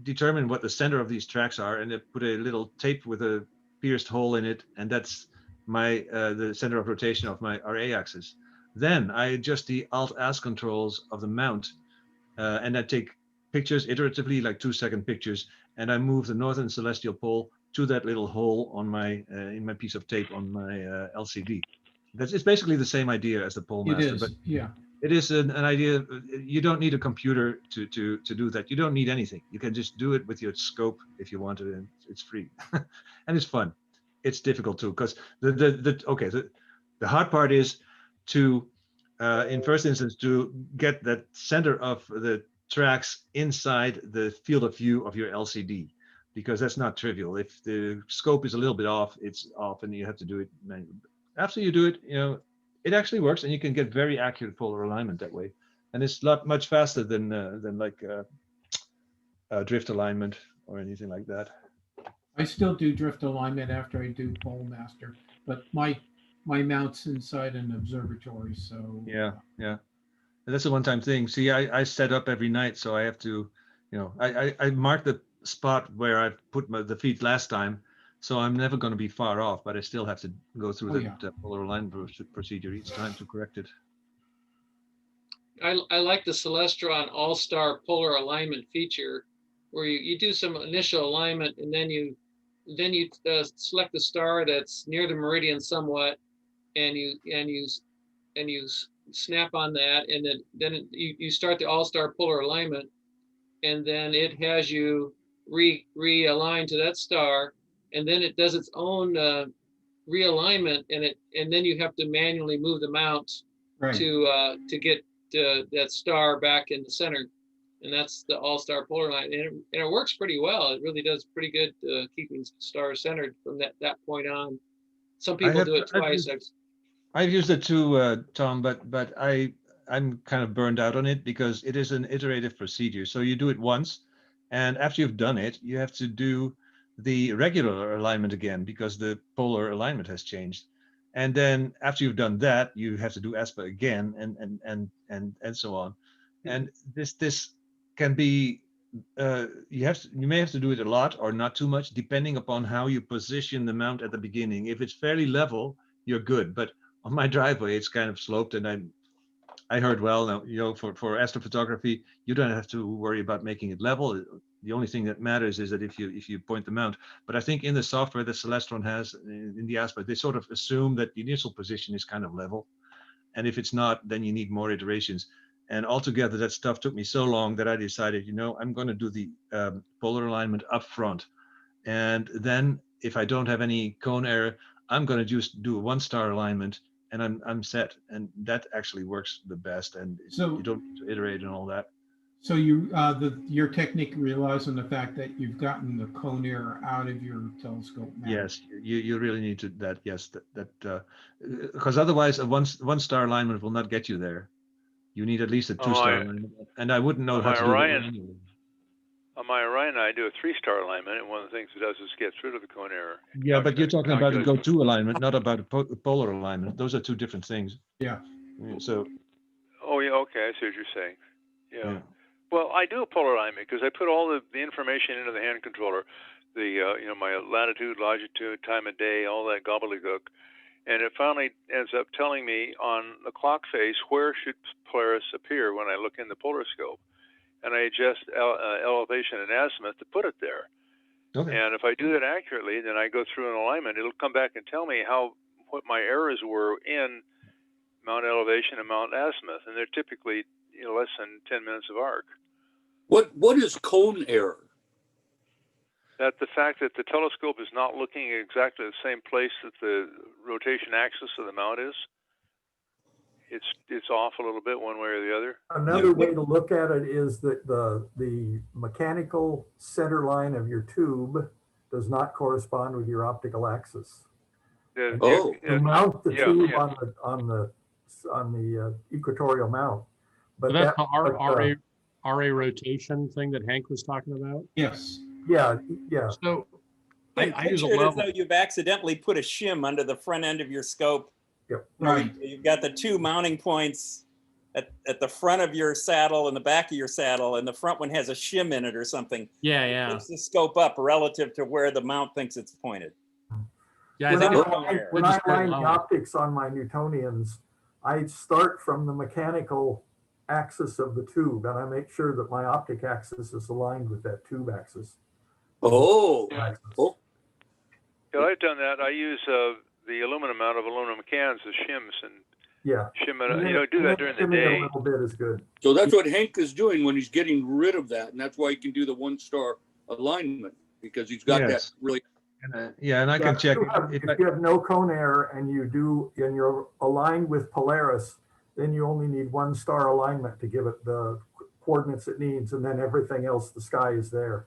determine what the center of these tracks are, and I put a little tape with a pierced hole in it, and that's my the center of rotation of my RA axis. Then I adjust the Alt-AS controls of the mount, and I take pictures iteratively, like 2-second pictures, and I move the northern celestial pole to that little hole on my in my piece of tape on my LCD. It's basically the same idea as the Polemaster, but Yeah. it is an idea. You don't need a computer to do that. You don't need anything. You can just do it with your scope if you want to, and it's free and it's fun. It's difficult too because the hard part is to in first instance to get that center of the tracks inside the field of view of your LCD, because that's not trivial. If the scope is a little bit off, it's off, and you have to do it manually. After you do it, it actually works, and you can get very accurate polar alignment that way, and it's much faster than like drift alignment or anything like that. I still do drift alignment after I do Polemaster, but my mount's inside an observatory, so Yeah. And that's a one-time thing. See, I set up every night, so I have to, I mark the spot where I put the feet last time. So I'm never going to be far off, but I still have to go through the polar alignment procedure each time to correct it. I like the Celestron All-Star Polar Alignment feature, where you do some initial alignment, and then you select the star that's near the meridian somewhat, and you snap on that, and then you start the All-Star Polar Alignment, and then it has you realign to that star. And then it does its own realignment, and then you have to manually move the mount to get that star back in the center, and that's the All-Star Polar Line, and it works pretty well. It really does pretty good keeping stars centered from that point on. Some people do it twice. I've used it too, Tom, but I'm kind of burned out on it because it is an iterative procedure. So you do it once, and after you've done it, you have to do the regular alignment again because the polar alignment has changed, and then after you've done that, you have to do ASPA again, and so on. And this can be you may have to do it a lot or not too much, depending upon how you position the mount at the beginning. If it's fairly level, you're good, but on my driveway it's kind of sloped, and I heard, well, now, for astrophotography, you don't have to worry about making it level. The only thing that matters is that if you point the mount. But I think in the software that Celestron has in the ASPA, they sort of assume that the initial position is kind of level. And if it's not, then you need more iterations. And altogether, that stuff took me so long that I decided, I'm going to do the polar alignment up front. And then if I don't have any cone error, I'm going to just do a 1-star alignment, and I'm set, and that actually works the best, and so you don't need to iterate and all that. So your technique relies on the fact that you've gotten the cone error out of your telescope mount. Yes, you really need to that. Yes, that because otherwise a one-star alignment will not get you there. You need at least a 2-star alignment, and I wouldn't know how to do that manually. On my Orion, I do a 3-star alignment, and one of the things it does is gets rid of the cone error. Yeah, but you're talking about a go-to alignment, not about a polar alignment. Those are two different things. Yeah. So. Oh yeah, okay, I see what you're saying. Yeah. Well, I do a polar alignment because I put all the information into the hand controller, my latitude, longitude, time of day, all that gobbledygook, and it finally ends up telling me on the clock face where should Polaris appear when I look in the polariscope, and I adjust elevation and azimuth to put it there. Okay. And if I do that accurately, then I go through an alignment. It'll come back and tell me what my errors were in mount elevation and mount azimuth, and they're typically less than 10 minutes of arc. What is cone error? That the fact that the telescope is not looking at exactly the same place that the rotation axis of the mount is. It's off a little bit one way or the other. Another way to look at it is that the mechanical center line of your tube does not correspond with your optical axis. Oh. You mount the Yeah, tube yeah. on the equatorial mount, but But that's that, the RA rotation thing that Hank was talking about. Yes. yeah. So I use a Picture it as level. though you've accidentally put a shim under the front end of your scope. Yep. Right. You've got the two mounting points at the front of your saddle and the back of your saddle, and the front one has a shim in it or something. Yeah, It yeah. keeps the scope up relative to where the mount thinks it's pointed. Yeah, I When think I it's line- it's when I just quite line the low. optics on my Newtonians, I start from the mechanical axis of the tube, and I make sure that my optic axis is aligned with that tube axis. Oh, Axis. oh. Yeah, I've done that. I use the aluminum out of aluminum cans as shims and Yeah. shim it. Do that during the Shimming day. A little bit is good. So that's what Hank is doing when he's getting rid of that, and that's why he can do the 1-star alignment, because he's got Yes. that really. And I can If check you have- if If you have no cone error and you're aligned with Polaris, then you only need 1-star alignment to give it the coordinates it needs, and then everything else, the sky is there.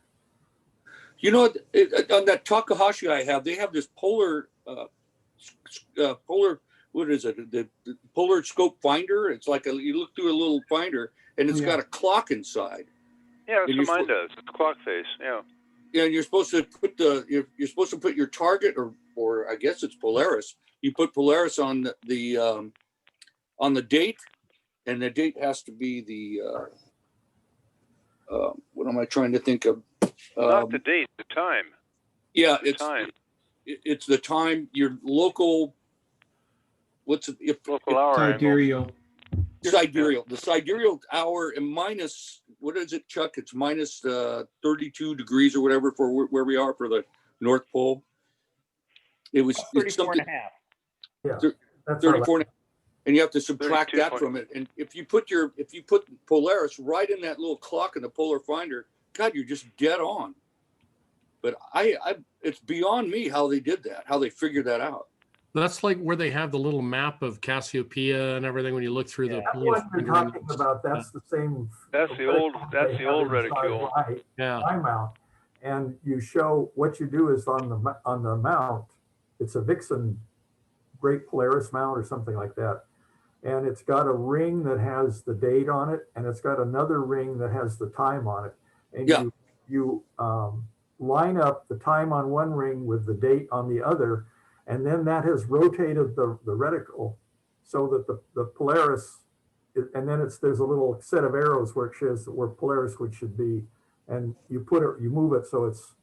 You know, on that Takahashi I have, they have this polar, what is it? The polar scope finder. It's like you look through a little finder, and it's Yeah. got a clock inside. Yeah, And that's what you're mine does. It's clock face. Yeah. Yeah, and you're supposed to put you're supposed to put your target, or I guess it's Polaris. You put Polaris on the date, and the date has to be the what am I trying to think of? Not the date, the time. Yeah, The it's time. it's the time, your local, what's it? Local hour angle. Sidereal. Sidereal, the sidereal hour, and minus, what is it, Chuck? It's minus 32 degrees or whatever for where we are for the North Pole. It's 34 and something a half. Yeah. That's our 34, and you have to subtract 32 that from it. And if you put Polaris right in that little clock in the polar finder, God, you're just dead on. But it's beyond me how they did that, how they figured that out. That's like where they have the little map of Cassiopeia and everything when you look through the Yeah. That polar one you're finder. talking about, that's the same. That's the old reticule. Yeah. Eye mount, and you show what you do is on the mount. It's a Vixen Great Polaris mount or something like that, and it's got a ring that has the date on it, and it's got another ring that has the time on it. And Yeah. you line up the time on one ring with the date on the other, and then that has rotated the reticle so that the Polaris, and then there's a little set of arrows where it shows where Polaris should be, and you move it so it's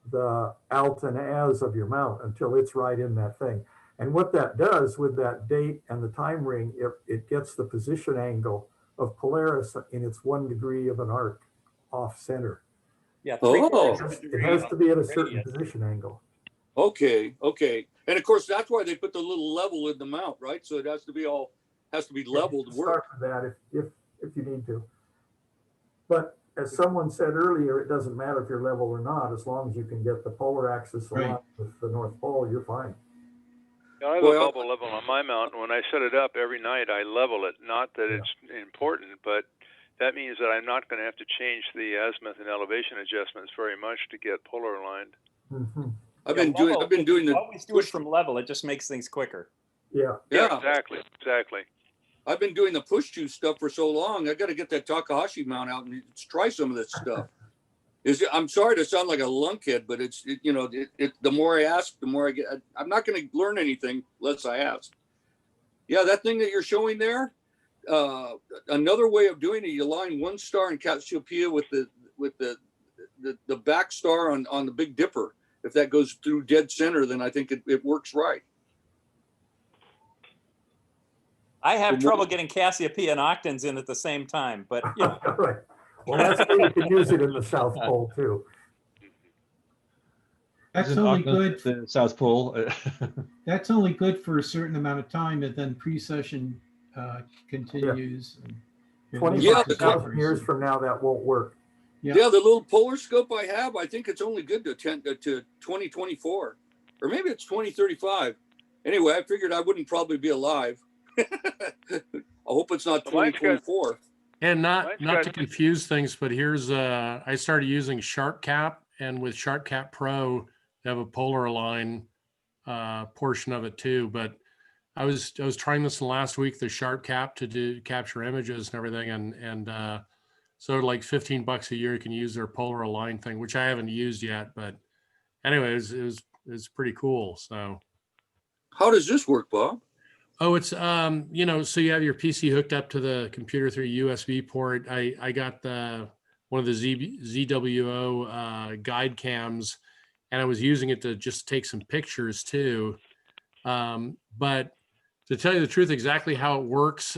the alt and as of your mount until it's right in that thing. And what that does with that date and the time ring, it gets the position angle of Polaris in its 1 degree of an arc off center. Yeah. Oh. It has to be at a certain position angle. Okay. And of course, that's why they put the little level in the mount, right? So it has to be level to work. Start with that if you need to. But as someone said earlier, it doesn't matter if you're level or not, as long as you can get the polar axis aligned with the North Pole, you're fine. I have a bubble level on my mount. When I set it up every night, I level it. Not that it's important, but that means that I'm not going to have to change the azimuth and elevation adjustments very much to get polar aligned. Mm-hmm. I've been doing the Always do it from level. It just makes things quicker. Yeah. yeah. Exactly. I've been doing the push to stuff for so long. I got to get that Takahashi mount out and try some of this stuff. I'm sorry to sound like a lunkhead, but the more I ask, the more I get. I'm not going to learn anything unless I ask. Yeah, that thing that you're showing there, another way of doing it, you line one star in Cassiopeia with the back star on the Big Dipper. If that goes through dead center, then I think it works right. I have Well, trouble getting Cassiopeia and octans in at the same time, but you know, Right. Well, that's where you can use it in the South Pole too. That's Isn't only Auckland good. the South Pole. That's only good for a certain amount of time, and then pre-session continues. And it 25,000 loses years accuracy. from now, that won't work. Yeah. Yeah, the little polar scope I have, I think it's only good to 2024, or maybe it's 2035. Anyway, I figured I wouldn't probably be alive. I hope it's not Well, mine's got- 2024. And not Mine's not to got- confuse things, but here's I started using SharpCap, and with SharpCap Pro, they have a polar align portion of it too. But I was trying this in last week, the SharpCap to capture images and everything, and so like $15 a year you can use their polar align thing, which I haven't used yet. But anyway, it was pretty cool. So. How does this work, Bob? Oh, it's you know, so you have your PC hooked up to the computer through a USB port. I got one of the ZWO guide cams, and I was using it to just take some pictures too. But to tell you the truth, exactly how it works,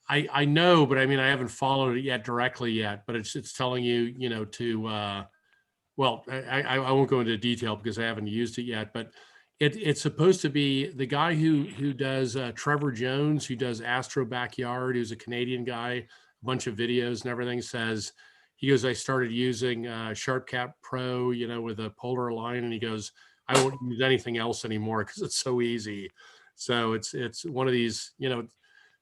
I know, but I mean, I haven't followed it yet directly yet. But it's telling you, you know, to well, I won't go into detail because I haven't used it yet, but it's supposed to be the guy who does Trevor Jones, who does Astro Backyard, who's a Canadian guy, a bunch of videos and everything, says, he goes, I started using SharpCap Pro, you know, with a polar align, and he goes, I won't use anything else anymore because it's so easy. So it's one of these, you know,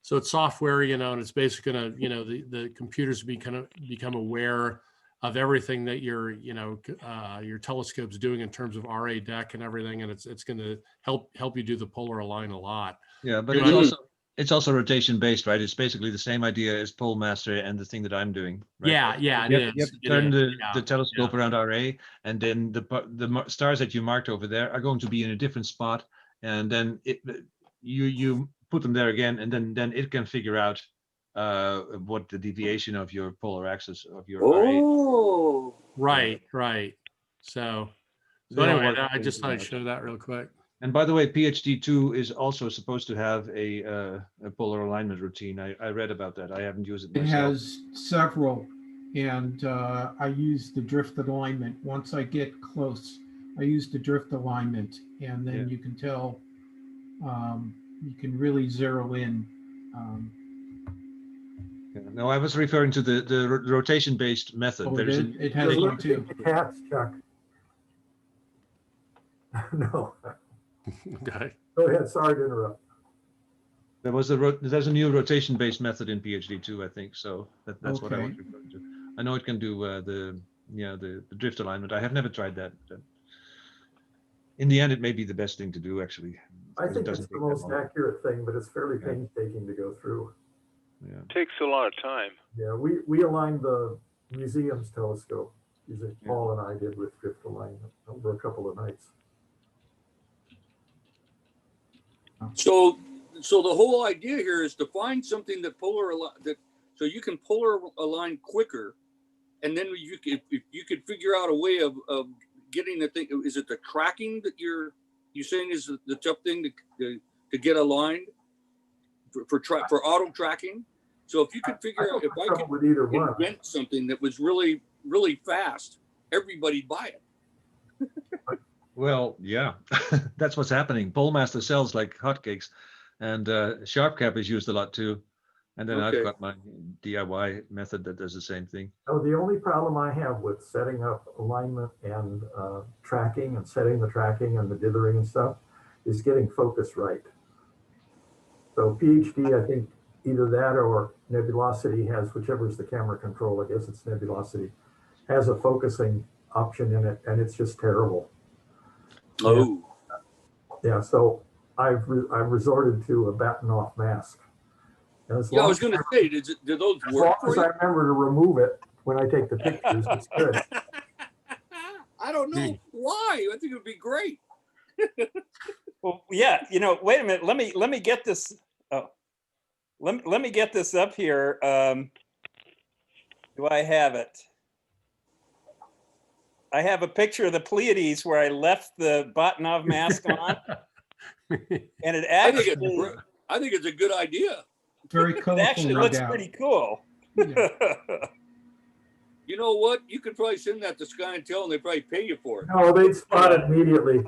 so it's software, you know, and it's basically gonna, you know, the computers become aware of everything that your telescope's doing in terms of RA deck and everything, and it's going to help you do the polar align a lot. Yeah, but Yeah. it's also rotation based, right? It's basically the same idea as Pole Master and the thing that I'm doing. Right? Yeah, You it have, you is. have to turn It is. the telescope around RA, and then the stars that you marked over there are going to be in a different spot, and then you put them there again, and then it can figure out what the deviation of your polar axis of your RA. Oh, Right. So They all anyway, work I the just same thought I'd out. show that real quick. And by the way, PhD2 is also supposed to have a polar alignment routine. I read about that. I haven't used it It myself. has several, and I use the drift alignment. Once I get close, I use the drift alignment, and then Yeah. you can tell, you can really zero in. Yeah. No, I was referring to the rotation-based method. Oh, There's it has You're one too. limiting the cats, Chuck. No, Okay. go ahead. Sorry to interrupt. there's a new rotation-based method in PhD2, I think. So that's what I was Okay. referring to. I know it can do the drift alignment. I have never tried that. But in the end, it may be the best thing to do, actually. I because it think doesn't it's the take that most long. accurate thing, but it's fairly Yeah. painstaking to go through. Yeah. Takes a lot of time. Yeah, we aligned the museum's telescope. Yeah. Paul and I did with drift alignment over a couple of nights. so the whole idea here is to find something that so you can polar align quicker, and then if you could figure out a way of getting the thing. Is it the tracking that you're saying is the tough thing to get aligned for auto tracking? So if you could figure out, if I Trouble could with either one. invent something that was really, really fast, everybody'd buy it. Well, yeah, that's what's happening. Polemaster sells like hotcakes, and SharpCap is used a lot too. And then Okay. I've got my DIY method that does the same thing. Oh, the only problem I have with setting up alignment and tracking and setting the tracking and the dithering and stuff is getting focus right. So PhD, I think either that or Nebulosity has, whichever is the camera control, I guess it's Nebulosity, has a focusing option in it, and it's just terrible. Oh, Yeah, so I've resorted to a batten-off mask. And as yeah. I long was going to say, do those as work long for as you? I remember to remove it when I take the pictures, it's good. I don't know why. I think it would be great. Well, yeah, wait a minute. Let me get this. Oh, let me get this up here. Do I have it? I have a picture of the Pleiades where I left the Batinov mask on, and it I think actually, it's a good idea. Very it colorful, actually no looks doubt. pretty cool. Yeah. You know what? You could probably send that to Sky and Tel, and they probably pay you for it. No, they'd spot it immediately.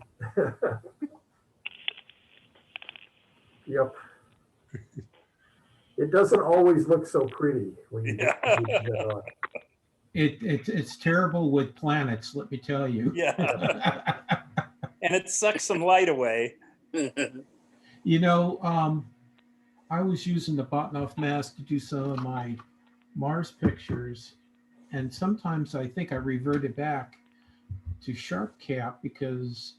Yep. It doesn't always look so pretty when you get that on. It's terrible with planets, let me tell you. Yeah, and it sucks some light away. I was using the Batinov mask to do some of my Mars pictures, and sometimes I think I reverted back to Sharp Cap because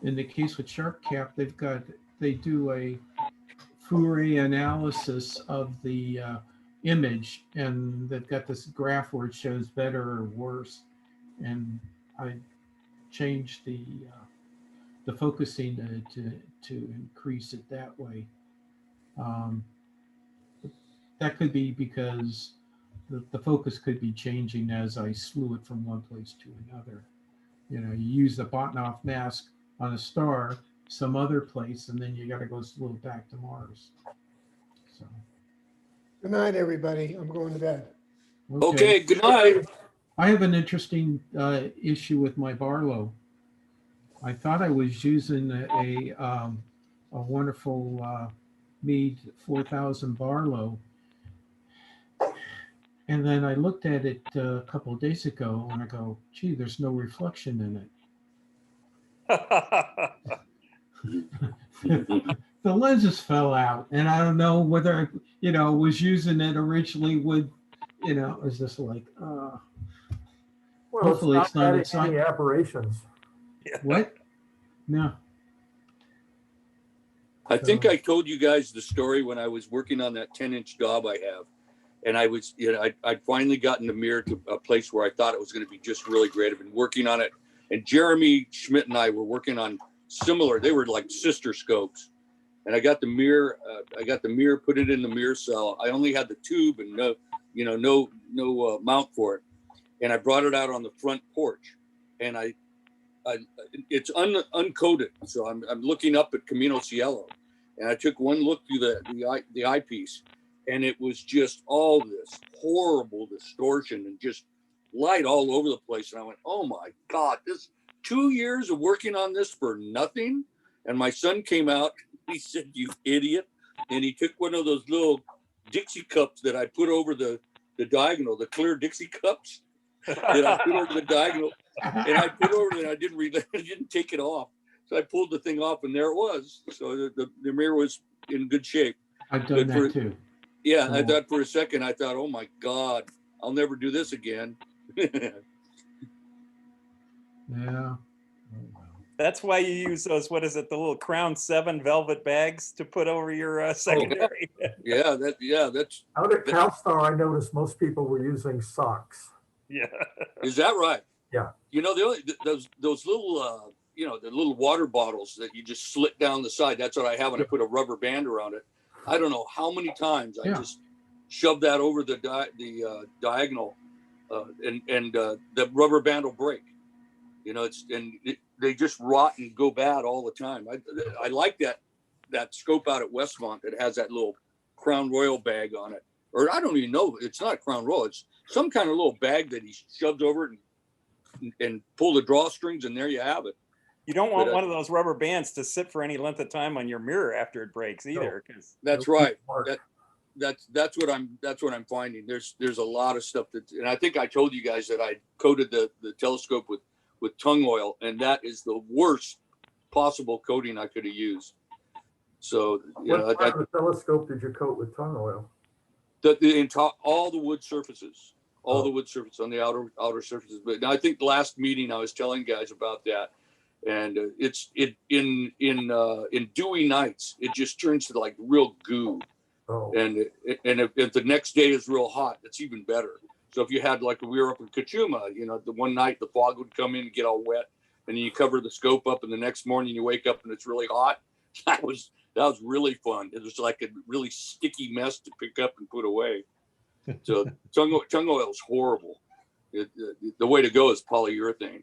in the case with Sharp Cap, they do a Fourier analysis of the image, and they've got this graph where it shows better or worse, and I changed the focusing to increase it that way. That could be because the focus could be changing as I slew it from one place to another. You use the Batinov mask on a star, some other place, and then you got to go slew it back to Mars. So. Good night, everybody. I'm going to bed. Okay, good night. I have an interesting issue with my Barlow. I thought I was using a wonderful Meade 4000 Barlow, and then I looked at it a couple of days ago, and I go, "Gee, there's no reflection in it." The lenses fell out, and I don't know whether I was using it originally with, is this like, Well, hopefully it's not adding inside. any aberrations. What? No. I think I told you guys the story when I was working on that 10-inch Daub I have. And I was, I'd finally gotten the mirror to a place where I thought it was going to be just really great. I've been working on it. And Jeremy Schmidt and I were working on similar, they were like sister scopes. And I got the mirror, put it in the mirror cell. I only had the tube and no mount for it. And I brought it out on the front porch. And it's uncoated. So I'm looking up at Camino Cielo. And I took one look through the eyepiece. And it was just all this horrible distortion and just light all over the place. And I went, oh my God, this 2 years of working on this for nothing. And my son came out, he said, you idiot. And he took one of those little Dixie cups that I put over the diagonal, the clear Dixie cups that I put over the diagonal. And I put over it and I didn't take it off. So I pulled the thing off and there it was. So the mirror was in good shape. I've done that too. Yeah, I thought for a second, oh my God, I'll never do this again. Yeah. That's why you use those, what is it, the little Crown 7 velvet bags to put over your secondary. That's. Out at CalStar, I noticed most people were using socks. Yeah. Is that right? Yeah. Those little, the little water bottles that you just slit down the side. That's what I have, and I put a rubber band around it. I don't know how many times I just shoved that over the diagonal, and the rubber band will break. They just rot and go bad all the time. I like that scope out at Westmont that has that little Crown Royal bag on it, or I don't even know. It's not Crown Royal. It's some kind of little bag that he shoves over it and pull the drawstrings, and there you have it. You don't want one of those rubber bands to sit for any length of time on your mirror after it breaks either. That's right. That's what I'm finding. There's a lot of stuff and I think I told you guys that I coated the telescope with tung oil, and that is the worst possible coating I could have used. So What part of the telescope did you coat with tung oil? All the wood surfaces, the wood surfaces on the outer surfaces. But I think the last meeting I was telling guys about that. And in dewy nights, it just turns to like real goo. Oh. And if the next day is real hot, it's even better. So if you had we were up in Cachuma, the one night the fog would come in and get all wet, and then you cover the scope up, and the next morning you wake up and it's really hot. That was really fun. It was like a really sticky mess to pick up and put away. So tung oil is horrible. The way to go is polyurethane.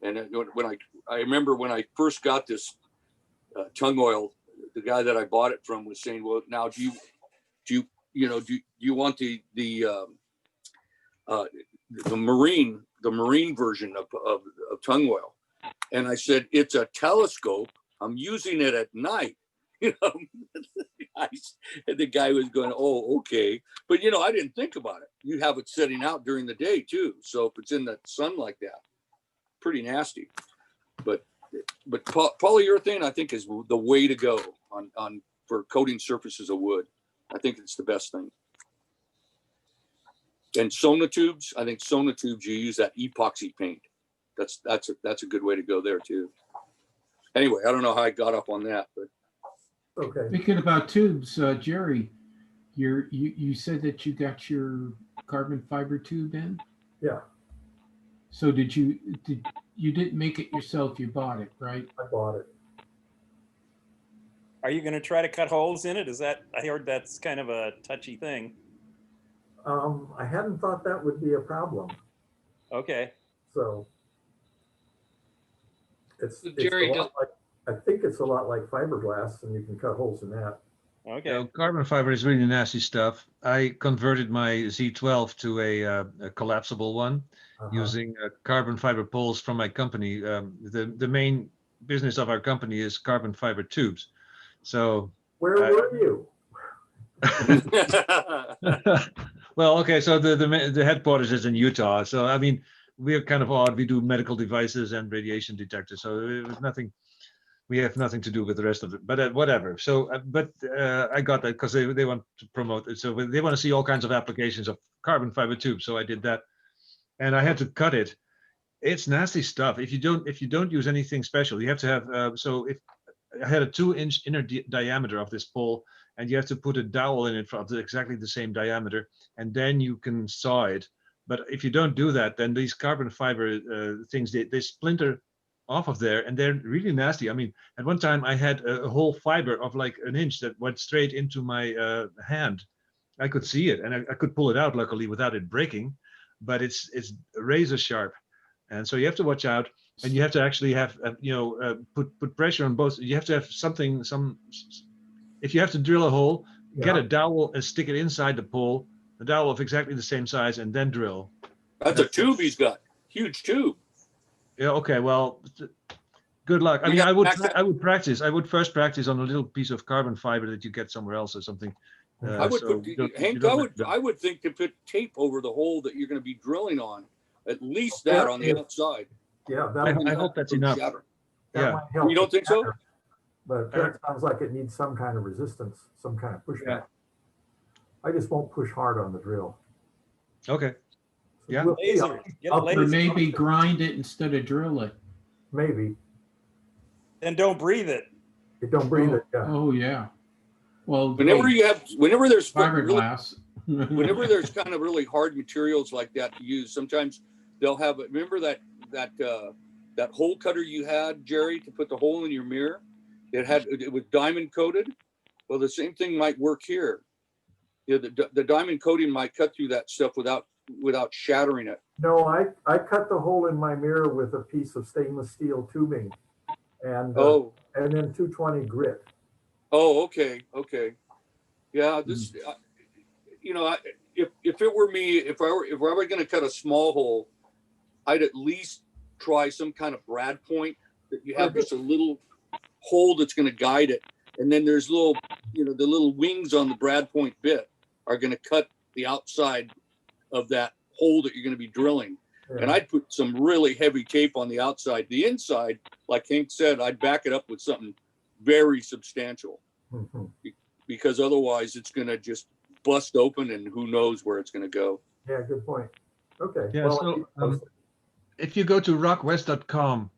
And when I remember when I first got this tung oil, the guy that I bought it from was saying, "Well, now do you want the marine version of tung oil?" And I said, "It's a telescope. I'm using it at night." And the guy was going, "Oh, okay." But I didn't think about it. You have it setting out during the day too. So if it's in the sun like that, pretty nasty. But polyurethane, I think, is the way to go on for coating surfaces of wood. I think it's the best thing. And sonotubes, I think sonotubes, you use that epoxy paint. That's a good way to go there too. Anyway, I don't know how I got up on that, but Okay. Thinking about tubes, Jerry, you said that you got your carbon fiber tube in? Yeah, So you didn't make it yourself, you bought it, right? I bought it. Are you going to try to cut holes in it? I heard that's kind of a touchy thing. I hadn't thought that would be a problem. Okay. So it's Jerry, a lot like, I think it's a lot like fiberglass, and you can cut holes in that. Okay. So carbon fiber is really nasty stuff. I converted my Z12 to a collapsible one using carbon fiber poles from my company. The main business of our company is carbon fiber tubes. So Where were you? well, okay, so the headquarters is in Utah. So I mean, we're kind of odd. We do medical devices and radiation detectors. So it was nothing. We have nothing to do with the rest of it, but whatever. So, I got that because they want to promote it. So they want to see all kinds of applications of carbon fiber tubes. So I did that, and I had to cut it. It's nasty stuff. If you don't use anything special, you have to have. So if I had a 2-inch inner diameter of this pole, and you have to put a dowel in it of exactly the same diameter, and then you can saw it. But if you don't do that, then these carbon fiber things they splinter off of there, and they're really nasty. I mean, at one time I had a whole fiber of like an inch that went straight into my hand. I could see it, and I could pull it out luckily without it breaking, but it's razor sharp, and so you have to watch out, and you have to actually have put pressure on both. You have to have if you have to drill a hole, get a dowel and stick it inside the pole, a dowel of exactly the same size, and then drill. that's a tube he's got. Huge tube. Yeah. Okay. Well, good luck. I mean, I would practice. I would first practice on a little piece of carbon fiber that you get somewhere else or something. I would I would think to put tape over the hole that you're going to be drilling on, at least that on the outside. Yeah, I hope that's enough. that Yeah. might help. You don't think so? But that sounds like it needs some kind of resistance, some kind of pushback. Yeah. I just won't push hard on the drill. Okay. So Yeah. we'll see. Laser. Get a I'll- Or laser. maybe grind it instead of drill it. Maybe. Then don't breathe it. You don't breathe it. Yeah. Oh, yeah. Well, Whenever there's really, fiberglass. whenever there's kind of really hard materials like that to use, sometimes they'll have. Remember that hole cutter you had, Jerry, to put the hole in your mirror? It was diamond coated. Well, the same thing might work here. The diamond coating might cut through that stuff without shattering it. No, I cut the hole in my mirror with a piece of stainless steel tubing, and then 220 grit. Oh, okay. Yeah, this, if it were me, if I were going to cut a small hole, I'd at least try some kind of brad point that you have just a little hole that's going to guide it, and then there's the little wings on the brad point bit are going to cut the outside of that hole that you're going to be drilling. Yeah. And I'd put some really heavy tape on the outside. The inside, like Hank said, I'd back it up with something very substantial, Mhm. because otherwise it's going to just bust open and who knows where it's going to go. Yeah, good point. Okay. Yeah, so, if you go to rockwest.com,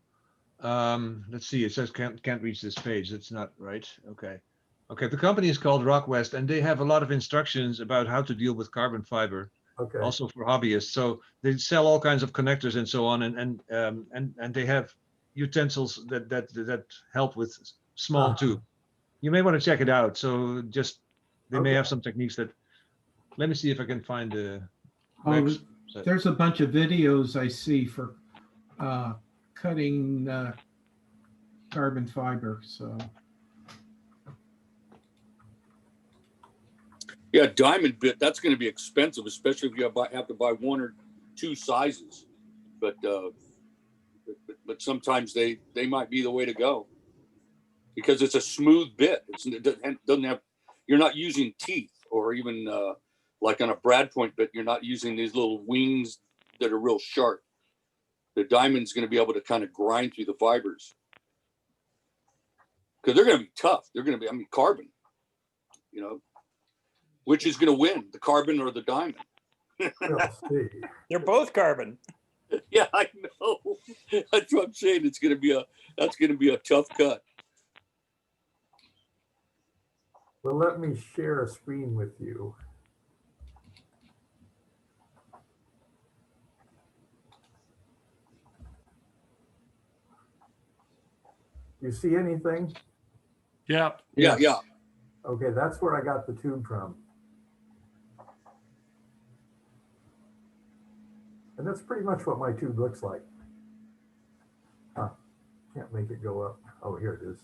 let's see, it says can't reach this page. That's not right. Okay. The company is called Rockwest, and they have a lot of instructions about how to deal with carbon fiber, okay. also for hobbyists. So they sell all kinds of connectors and so on, and they have utensils that help with small tube. You may want to check it out. So just they may Okay. have some techniques that. Let me see if I can find the. Oh, Rex. there's a bunch of videos I see for cutting carbon fiber. So Yeah, diamond bit, that's going to be expensive, especially if you have to buy one or two sizes. But sometimes they might be the way to go because it's a smooth bit. It doesn't have, you're not using teeth or even like on a brad point bit, you're not using these little wings that are real sharp. The diamond's going to be able to kind of grind through the fibers because they're going to be tough. They're going to be, I mean, carbon, you know, which is going to win, the carbon or the diamond? We'll see. They're both carbon. Yeah, I know. That's what I'm saying. That's going to be a tough cut. Well, let me share a screen with you. You see anything? Yeah. Yeah, yeah. Okay, that's where I got the tube from. And that's pretty much what my tube looks like. Huh, can't make it go up. Oh, here it is.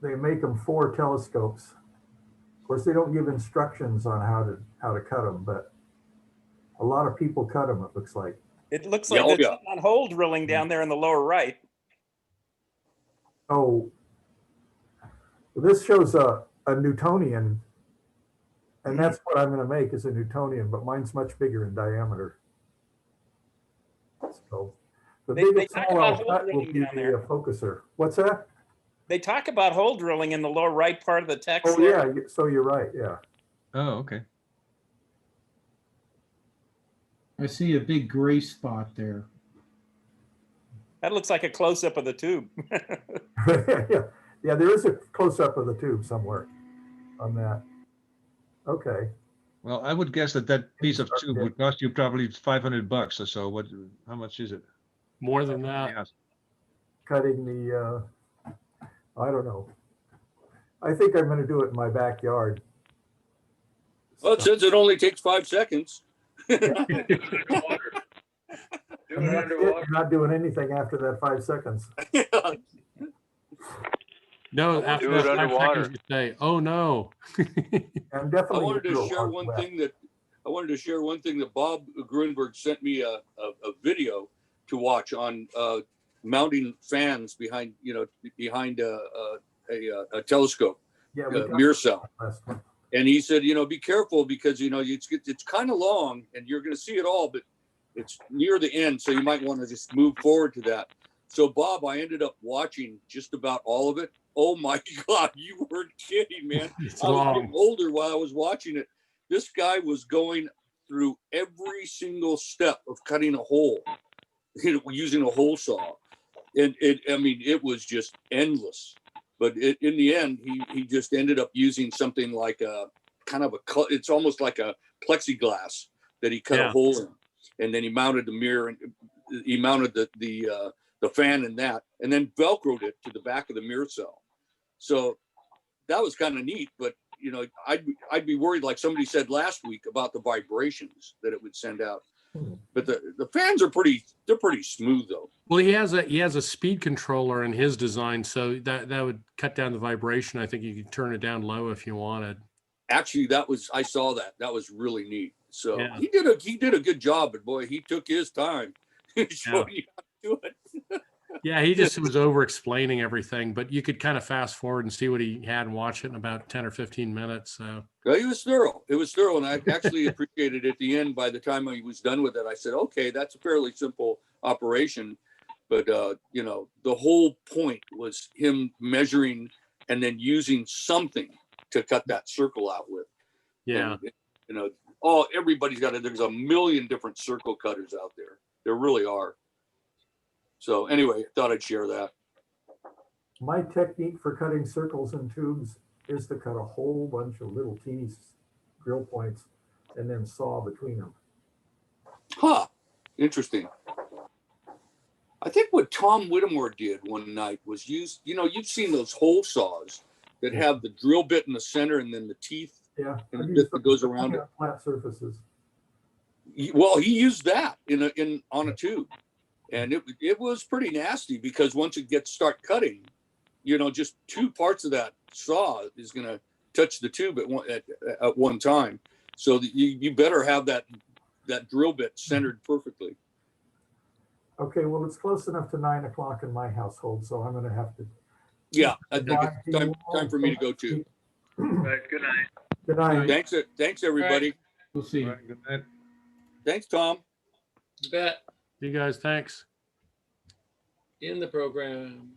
They make them 4 telescopes. Of course, they don't give instructions on how to cut them, but a lot of people cut them, it looks like. It looks Yeah, like oh, there's yeah. something on hole drilling down there in the lower right. Oh, this shows a Newtonian, and that's what I'm going to make is a Newtonian, but mine's much bigger in diameter. So the They biggest talk hole about I'll hole cut will drilling be down there. the focuser. What's that? They talk about hole drilling in the lower right part of the text. Oh there. yeah, so you're right. Yeah. Oh, okay. I see a big gray spot there. That looks like a close-up of the tube. Yeah, there is a close-up of the tube somewhere on that. Okay. Well, I would guess that piece of tube would cost you probably $500 or so. What? How much is it? More than that. Yeah. Cutting the, I don't know. I think I'm going to do it in my backyard. Well, it says it only takes 5 seconds. And that's it. You're not doing anything after that 5 seconds. No, Do after it those 5 underwater. seconds, you say, "Oh no." I'm I definitely. wanted gonna do to it share once one wet. thing that Bob Grunberg sent me a video to watch on mounting fans behind a telescope, Yeah, we mirror cell. last one. And he said, be careful because it's kind of long and you're going to see it all, but it's near the end, so you might want to just move forward to that. So Bob, I ended up watching just about all of it. Oh my God, you weren't kidding, man. It's I was long. getting older while I was watching it. This guy was going through every single step of cutting a hole, using a hole saw. And it was just endless. But in the end, he just ended up using something like it's almost like a plexiglass that he cut a Yeah. hole in. And then he mounted the mirror and he mounted the fan in that, and then Velcroed it to the back of the mirror cell. So that was kind of neat, but I'd be worried, like somebody said last week, about the vibrations that it would send out. But the fans are pretty smooth though. Well, he has a speed controller in his design, so that would cut down the vibration. I think you could turn it down low if you wanted. Actually, I saw that. That was really neat. So Yeah. he did a good job, but boy, he took his time showing you how to do it. Yeah, he just was over explaining everything, but you could kind of fast forward and see what he had and watch it in about 10 or 15 minutes. So Well, he was thorough. It was thorough, and I actually appreciated it at the end. By the time he was done with it, I said, "Okay, that's a fairly simple operation." But the whole point was him measuring and then using something to cut that circle out with. yeah. And, everybody's got it. There's a million different circle cutters out there. There really are. So anyway, I thought I'd share that. My technique for cutting circles and tubes is to cut a whole bunch of little teeny drill points and then saw between them. Huh. Interesting. I think what Tom Whittemore did one night was use, you've seen those hole saws that have the drill bit in the center and then the teeth Yeah. and the I've bit used that goes around it. on flat surfaces. Well, he used that on a tube, and it was pretty nasty because once it start cutting, just two parts of that saw is going to touch the tube at one time. So that you better have that drill bit centered perfectly. Okay, well, it's close enough to 9 o'clock in my household, so I'm gonna have to. Yeah, I think Goodbye it's to you all. time for me to go too. Right. Good night. Good night. Thanks everybody. We'll see. All right, good night. Thanks, Tom. You bet. You guys, thanks. In the program.